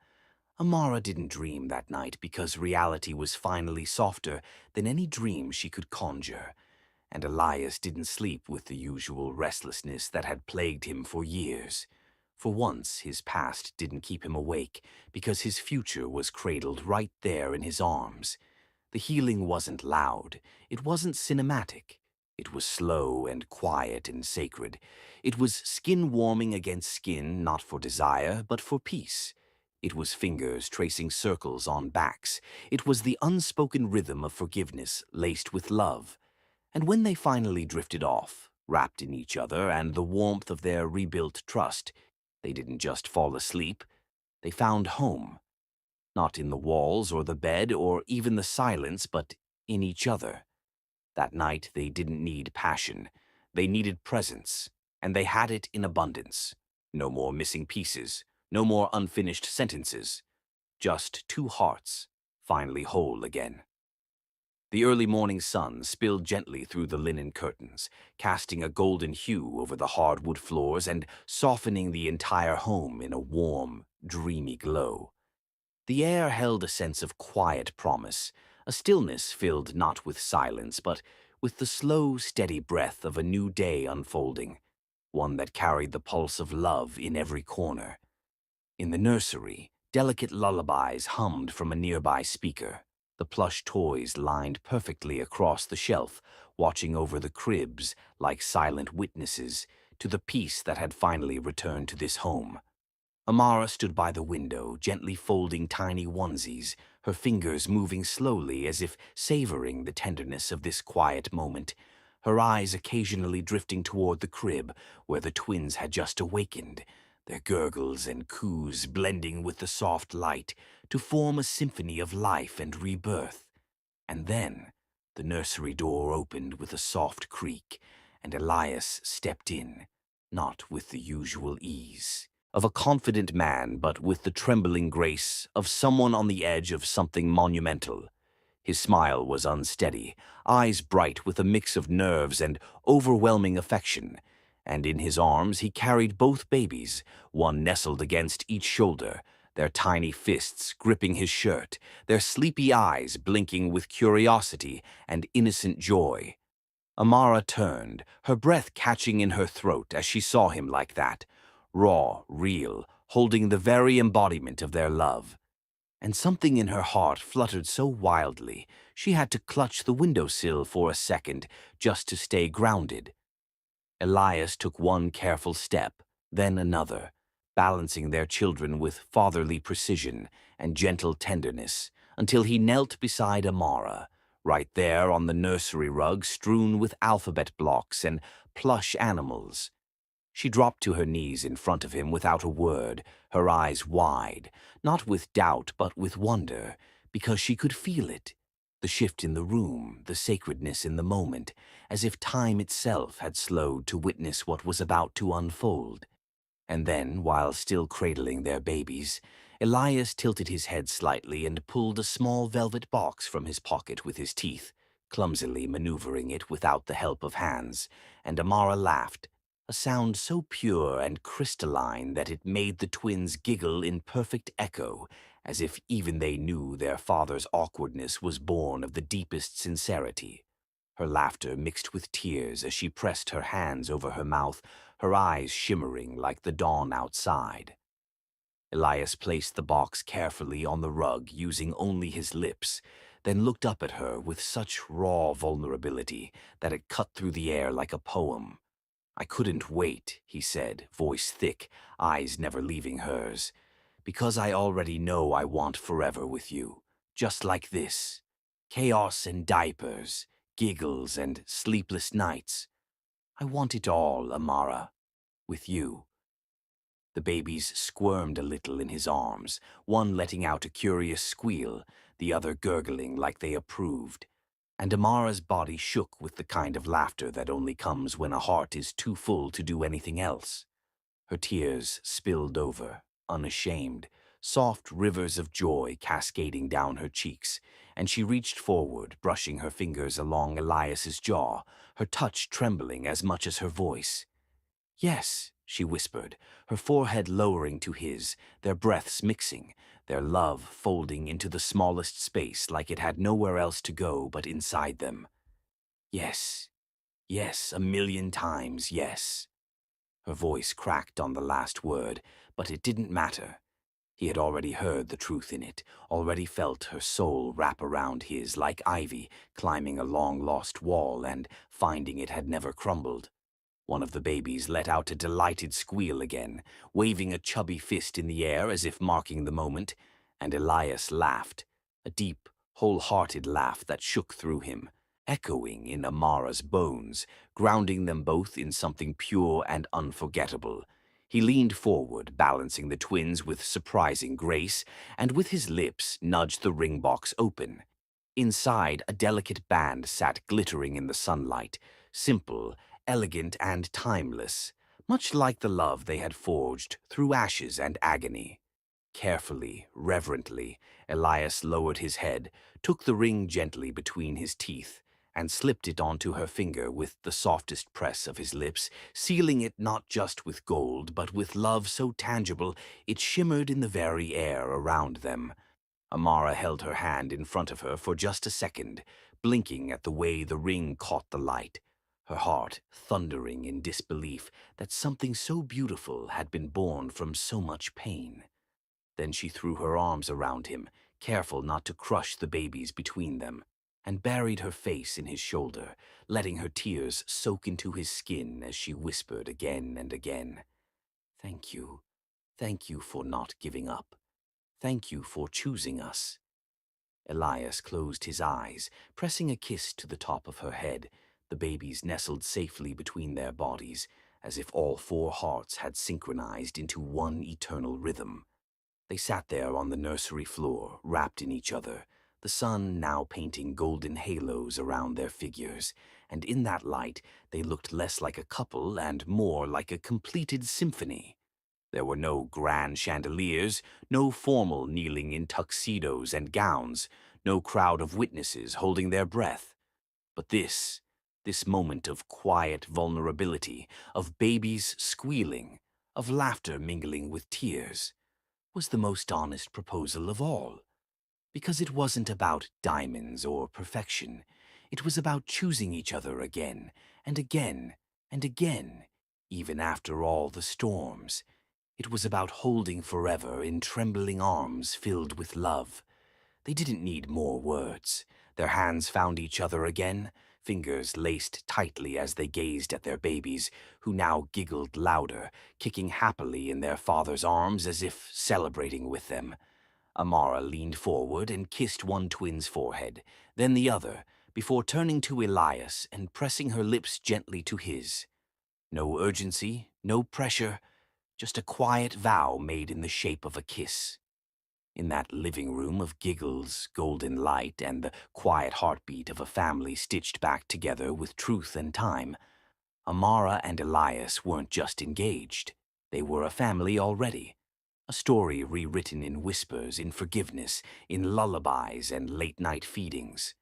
Amara didn't dream that night because reality was finally softer than any dream she could conjure, and Elias didn't sleep with the usual restlessness that had plagued him for years. For once, his past didn't keep him awake because his future was cradled right there in his arms. The healing wasn't loud, it wasn't cinematic. It was slow and quiet and sacred. It was skin warming against skin, not for desire, but for peace. It was fingers tracing circles on backs. It was the unspoken rhythm of forgiveness laced with love. And when they finally drifted off, wrapped in each other and the warmth of their rebuilt trust, they didn't just fall asleep, they found home. Not in the walls or the bed or even the silence, but in each other. That night they didn't need passion. They needed presence, and they had it in abundance. No more missing pieces, no more unfinished sentences. Just two hearts, finally whole again. The early morning sun spilled gently through the linen curtains, casting a golden hue over the hardwood floors and softening the entire home in a warm, dreamy glow. The air held a sense of quiet promise, a stillness filled not with silence, but with the slow, steady breath of a new day unfolding, one that carried the pulse of love in every corner. In the nursery, delicate lullabies hummed from a nearby speaker, the plush toys lined perfectly across the shelf, watching over the cribs like silent witnesses to the peace that had finally returned to this home. Amara stood by the window, gently folding tiny onesies, her fingers moving slowly as if savoring the tenderness of this quiet moment, her eyes occasionally drifting toward the crib where the twins had just awakened, their gurgles and coos blending with the soft light to form a symphony of life and rebirth. And then the nursery door opened with a soft creak, and Elias stepped in, not with the usual ease of a confident man, but with the trembling grace of someone on the edge of something monumental. His smile was unsteady, eyes bright with a mix of nerves and overwhelming affection, and in his arms he carried both babies, one nestled against each shoulder, their tiny fists gripping his shirt, their sleepy eyes blinking with curiosity and innocent joy. Amara turned, her breath catching in her throat as she saw him like that, raw, real, holding the very embodiment of their love. And something in her heart fluttered so wildly, she had to clutch the windowsill for a second just to stay grounded. Elias took one careful step, then another, balancing their children with fatherly precision and gentle tenderness, until he knelt beside Amara, right there on the nursery rug strewn with alphabet blocks and plush animals. She dropped to her knees in front of him without a word, her eyes wide, not with doubt but with wonder, because she could feel it. The shift in the room, the sacredness in the moment, as if time itself had slowed to witness what was about to unfold. And then, while still cradling their babies, Elias tilted his head slightly and pulled a small velvet box from his pocket with his teeth, clumsily maneuvering it without the help of hands, and Amara laughed, a sound so pure and crystalline that it made the twins giggle in perfect echo, as if even they knew their father's awkwardness was born of the deepest sincerity. Her laughter mixed with tears as she pressed her hands over her mouth, her eyes shimmering like the dawn outside. Elias placed the box carefully on the rug, using only his lips, then looked up at her with such raw vulnerability that it cut through the air like a poem. "I couldn't wait," he said, voice thick, eyes never leaving hers, "because I already know I want forever with you, just like this." Chaos and diapers, giggles and sleepless nights. I want it all, Amara, with you. The babies squirmed a little in his arms, one letting out a curious squeal, the other gurgling like they approved. And Amara's body shook with the kind of laughter that only comes when a heart is too full to do anything else. Her tears spilled over, unashamed, soft rivers of joy cascading down her cheeks, and she reached forward, brushing her fingers along Elias's jaw, her touch trembling as much as her voice. "Yes," she whispered, her forehead lowering to his, their breaths mixing, their love folding into the smallest space like it had nowhere else to go but inside them. "Yes, yes, 1,000,000 times yes." Her voice cracked on the last word, but it didn't matter. He had already heard the truth in it, already felt her soul wrap around his like ivy, climbing a long-lost wall and finding it had never crumbled. One of the babies let out a delighted squeal again, waving a chubby fist in the air as if marking the moment, and Elias laughed, a deep, wholehearted laugh that shook through him, echoing in Amara's bones, grounding them both in something pure and unforgettable. He leaned forward, balancing the twins with surprising grace, and with his lips nudged the ring box open. Inside, a delicate band sat glittering in the sunlight, simple, elegant, and timeless, much like the love they had forged through ashes and agony. Carefully, reverently, Elias lowered his head, took the ring gently between his teeth, and slipped it onto her finger with the softest press of his lips, sealing it not just with gold, but with love so tangible it shimmered in the very air around them. Amara held her hand in front of her for just a second, blinking at the way the ring caught the light, her heart thundering in disbelief that something so beautiful had been born from so much pain. Then she threw her arms around him, careful not to crush the babies between them, and buried her face in his shoulder, letting her tears soak into his skin as she whispered again and again, "Thank you. Thank you for not giving up. Thank you for choosing us." Elias closed his eyes, pressing a kiss to the top of her head, the babies nestled safely between their bodies, as if all four hearts had synchronized into one eternal rhythm. They sat there on the nursery floor, wrapped in each other, the sun now painting golden halos around their figures, and in that light they looked less like a couple and more like a completed symphony. There were no grand chandeliers, no formal kneeling in tuxedos and gowns, no crowd of witnesses holding their breath. But this moment of quiet vulnerability, of babies squealing, of laughter mingling with tears, was the most honest proposal of all. Because it wasn't about diamonds or perfection. It was about choosing each other again, and again, and again, even after all the storms. It was about holding forever in trembling arms filled with love. They didn't need more words. Their hands found each other again, fingers laced tightly as they gazed at their babies, who now giggled louder, kicking happily in their father's arms as if celebrating with them. Amara leaned forward and kissed one twin's forehead, then the other, before turning to Elias and pressing her lips gently to his. No urgency, no pressure, just a quiet vow made in the shape of a kiss. In that living room of giggles, golden light, and the quiet heartbeat of a family stitched back together with truth and time, Amara and Elias weren't just engaged. They were a family already. A story rewritten in whispers, in forgiveness, in lullabies and late-night feedings.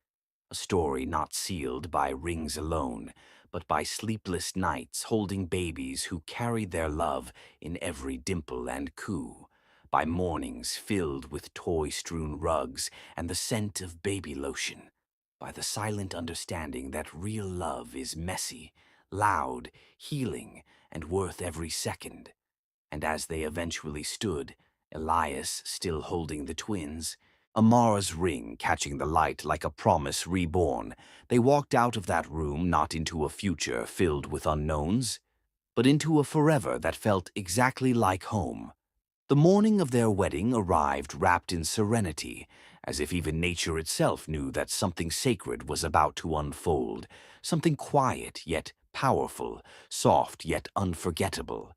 A story not sealed by rings alone, but by sleepless nights holding babies who carried their love in every dimple and coo, by mornings filled with toy-strewn rugs and the scent of baby lotion, by the silent understanding that real love is messy, loud, healing, and worth every second. And as they eventually stood, Elias still holding the twins, Amara's ring catching the light like a promise reborn, they walked out of that room not into a future filled with unknowns, but into a forever that felt exactly like home. The morning of their wedding arrived wrapped in serenity, as if even nature itself knew that something sacred was about to unfold, something quiet yet powerful, soft yet unforgettable.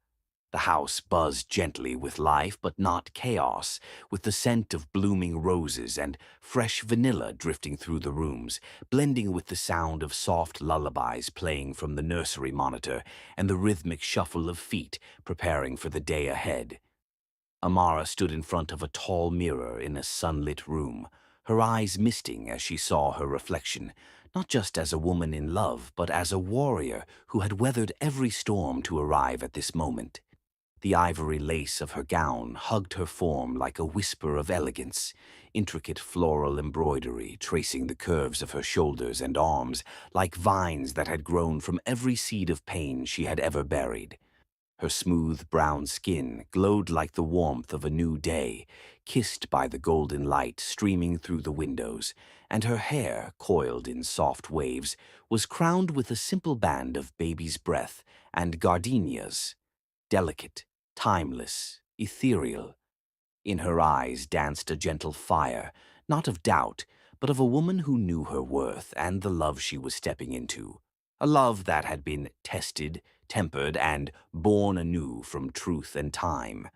The house buzzed gently with life, but not chaos, with the scent of blooming roses and fresh vanilla drifting through the rooms, blending with the sound of soft lullabies playing from the nursery monitor and the rhythmic shuffle of feet preparing for the day ahead. Amara stood in front of a tall mirror in a sunlit room, her eyes misting as she saw her reflection, not just as a woman in love, but as a warrior who had weathered every storm to arrive at this moment. The ivory lace of her gown hugged her form like a whisper of elegance, intricate floral embroidery tracing the curves of her shoulders and arms like vines that had grown from every seed of pain she had ever buried. Her smooth brown skin glowed like the warmth of a new day, kissed by the golden light streaming through the windows, and her hair, coiled in soft waves, was crowned with a simple band of baby's breath and gardenias, delicate, timeless, ethereal. In her eyes danced a gentle fire, not of doubt, but of a woman who knew her worth and the love she was stepping into. A love that had been tested, tempered, and born anew from truth and time.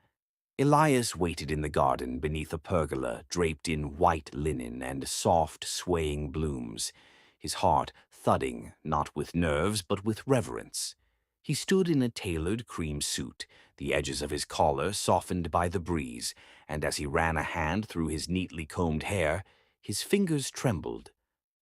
Elias waited in the garden beneath a pergola draped in white linen and soft, swaying blooms, his heart thudding not with nerves but with reverence. He stood in a tailored cream suit, the edges of his collar softened by the breeze, and as he ran a hand through his neatly combed hair, his fingers trembled,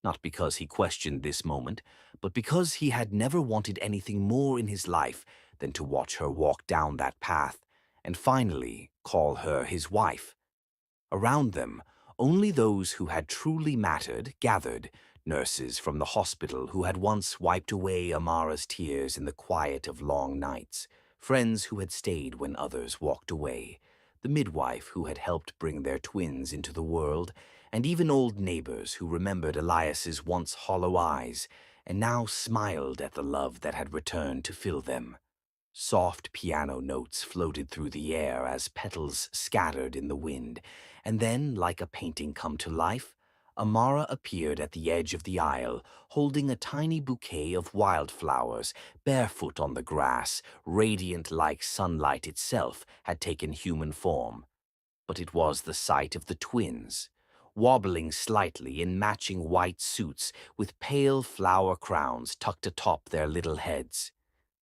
not because he questioned this moment, but because he had never wanted anything more in his life than to watch her walk down that path and finally call her his wife. Around them, only those who had truly mattered gathered, nurses from the hospital who had once wiped away Amara's tears in the quiet of long nights, friends who had stayed when others walked away, the midwife who had helped bring their twins into the world, and even old neighbors who remembered Elias's once hollow eyes and now smiled at the love that had returned to fill them. Soft piano notes floated through the air as petals scattered in the wind, and then, like a painting come to life, Amara appeared at the edge of the aisle, holding a tiny bouquet of wildflowers, barefoot on the grass, radiant like sunlight itself had taken human form. But it was the sight of the twins, wobbling slightly in matching white suits with pale flower crowns tucked atop their little heads,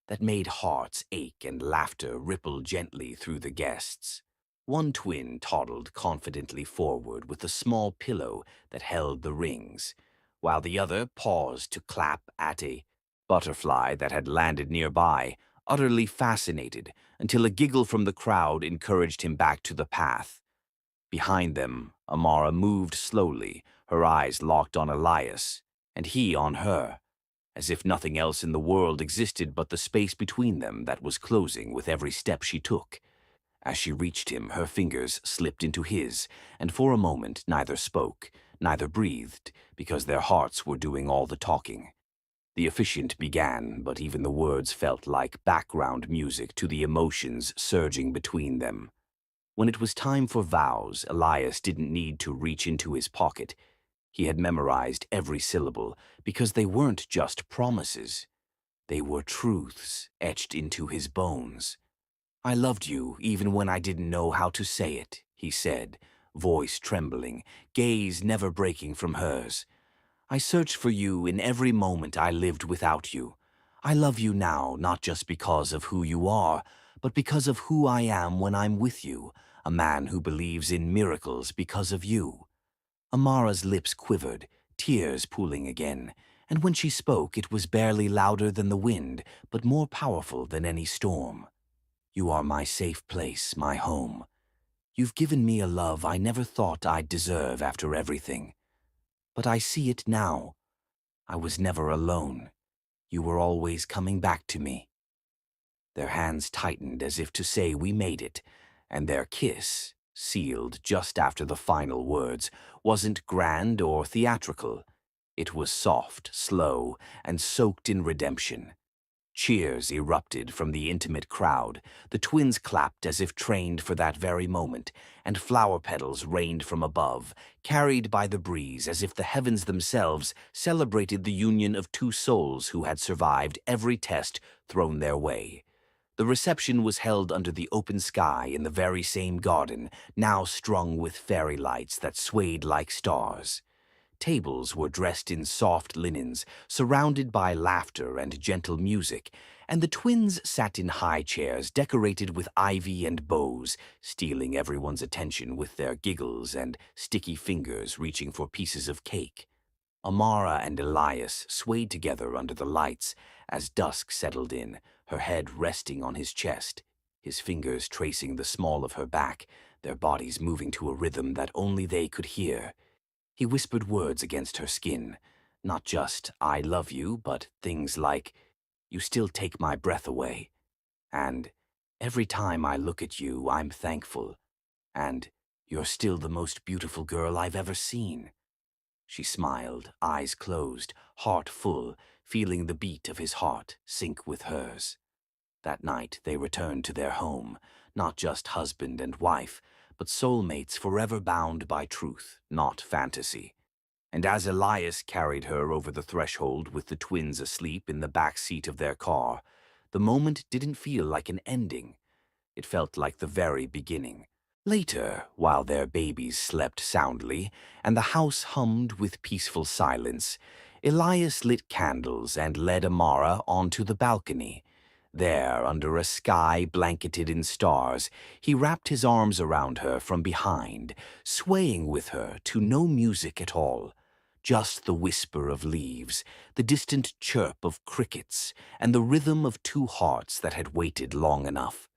that made hearts ache and laughter ripple gently through the guests. One twin toddled confidently forward with a small pillow that held the rings, while the other paused to clap at a butterfly that had landed nearby, utterly fascinated, until a giggle from the crowd encouraged him back to the path. Behind them, Amara moved slowly, her eyes locked on Elias, and he on her, as if nothing else in the world existed but the space between them that was closing with every step she took. As she reached him, her fingers slipped into his, and for a moment neither spoke, neither breathed, because their hearts were doing all the talking. The officiant began, but even the words felt like background music to the emotions surging between them. When it was time for vows, Elias didn't need to reach into his pocket. He had memorized every syllable, because they weren't just promises. They were truths etched into his bones. "I loved you even when I didn't know how to say it," he said, voice trembling, gaze never breaking from hers. "I searched for you in every moment I lived without you. I love you now not just because of who you are, but because of who I am when I'm with you, a man who believes in miracles because of you." Amara's lips quivered, tears pooling again, and when she spoke it was barely louder than the wind, but more powerful than any storm. "You are my safe place, my home. You've given me a love I never thought I'd deserve after everything. But I see it now. I was never alone. You were always coming back to me." Their hands tightened as if to say we made it, and their kiss, sealed just after the final words, wasn't grand or theatrical. It was soft, slow, and soaked in redemption. Cheers erupted from the intimate crowd. The twins clapped as if trained for that very moment, and flower petals rained from above, carried by the breeze as if the heavens themselves celebrated the union of two souls who had survived every test thrown their way. The reception was held under the open sky in the very same garden, now strung with fairy lights that swayed like stars. Tables were dressed in soft linens, surrounded by laughter and gentle music, and the twins sat in high chairs decorated with ivy and bows, stealing everyone's attention with their giggles and sticky fingers reaching for pieces of cake. Amara and Elias swayed together under the lights as dusk settled in, her head resting on his chest, his fingers tracing the small of her back, their bodies moving to a rhythm that only they could hear. He whispered words against her skin, not just, "I love you," but things like, "You still take my breath away," and "Every time I look at you, I'm thankful," and "You're still the most beautiful girl I've ever seen." She smiled, eyes closed, heart full, feeling the beat of his heart sink with hers. That night they returned to their home, not just husband and wife, but soulmates forever bound by truth, not fantasy. And as Elias carried her over the threshold with the twins asleep in the back seat of their car, the moment didn't feel like an ending. It felt like the very beginning. Later, while their babies slept soundly and the house hummed with peaceful silence, Elias lit candles and led Amara onto the balcony. There, under a sky blanketed in stars, he wrapped his arms around her from behind, swaying with her to no music at all. Just the whisper of leaves, the distant chirp of crickets, and the rhythm of two hearts that had waited long enough.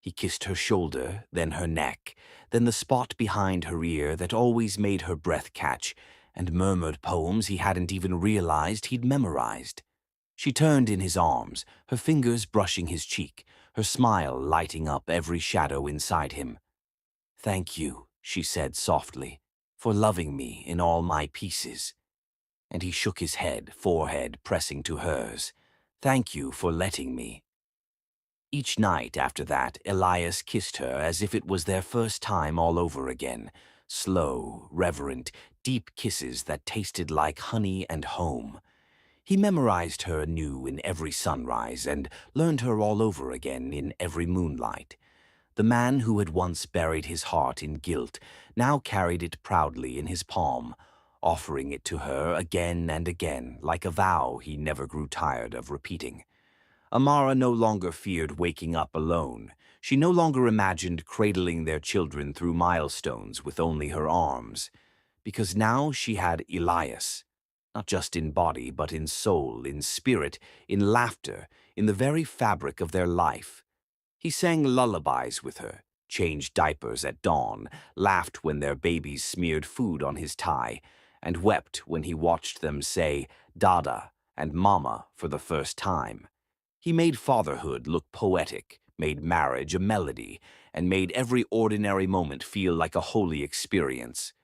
He kissed her shoulder, then her neck, then the spot behind her ear that always made her breath catch, and murmured poems he hadn't even realized he'd memorized. She turned in his arms, her fingers brushing his cheek, her smile lighting up every shadow inside him. "Thank you," she said softly, "for loving me in all my pieces." And he shook his head, forehead pressing to hers. "Thank you for letting me." Each night after that, Elias kissed her as if it was their first time all over again. Slow, reverent, deep kisses that tasted like honey and home. He memorized her anew in every sunrise and learned her all over again in every moonlight. The man who had once buried his heart in guilt now carried it proudly in his palm, offering it to her again and again like a vow he never grew tired of repeating. Amara no longer feared waking up alone. She no longer imagined cradling their children through milestones with only her arms, because now she had Elias, not just in body but in soul, in spirit, in laughter, in the very fabric of their life. He sang lullabies with her, changed diapers at dawn, laughed when their babies smeared food on his tie, and wept when he watched them say "Dada" and "Mama" for the first time. He made fatherhood look poetic, made marriage a melody, and made every ordinary moment feel like a holy experience.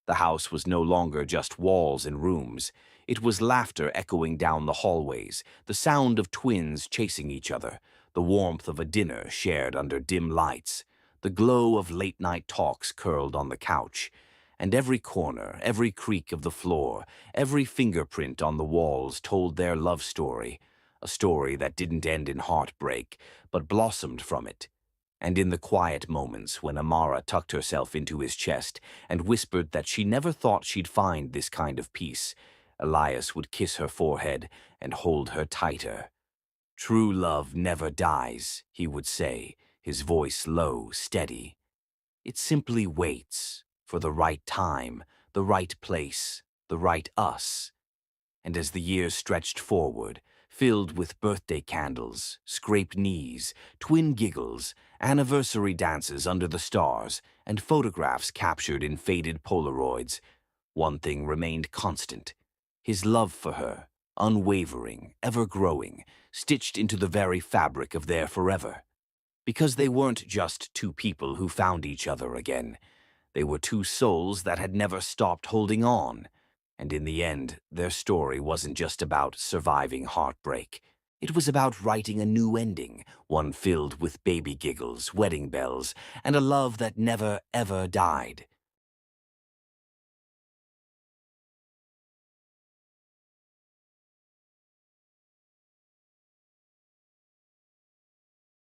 The house was no longer just walls and rooms. It was laughter echoing down the hallways, the sound of twins chasing each other, the warmth of a dinner shared under dim lights, the glow of late-night talks curled on the couch. And every corner, every creak of the floor, every fingerprint on the walls told their love story, a story that didn't end in heartbreak, but blossomed from it. And in the quiet moments when Amara tucked herself into his chest and whispered that she never thought she'd find this kind of peace, Elias would kiss her forehead and hold her tighter. "True love never dies," he would say, his voice low, steady. "It simply waits for the right time, the right place, the right us." And as the years stretched forward, filled with birthday candles, scraped knees, twin giggles, anniversary dances under the stars, and photographs captured in faded Polaroids, one thing remained constant: his love for her, unwavering, ever-growing, stitched into the very fabric of their forever. Because they weren't just two people who found each other again. They were two souls that had never stopped holding on. And in the end, their story wasn't just about surviving heartbreak. It was about writing a new ending, one filled with baby giggles, wedding bells, and a love that never, ever died.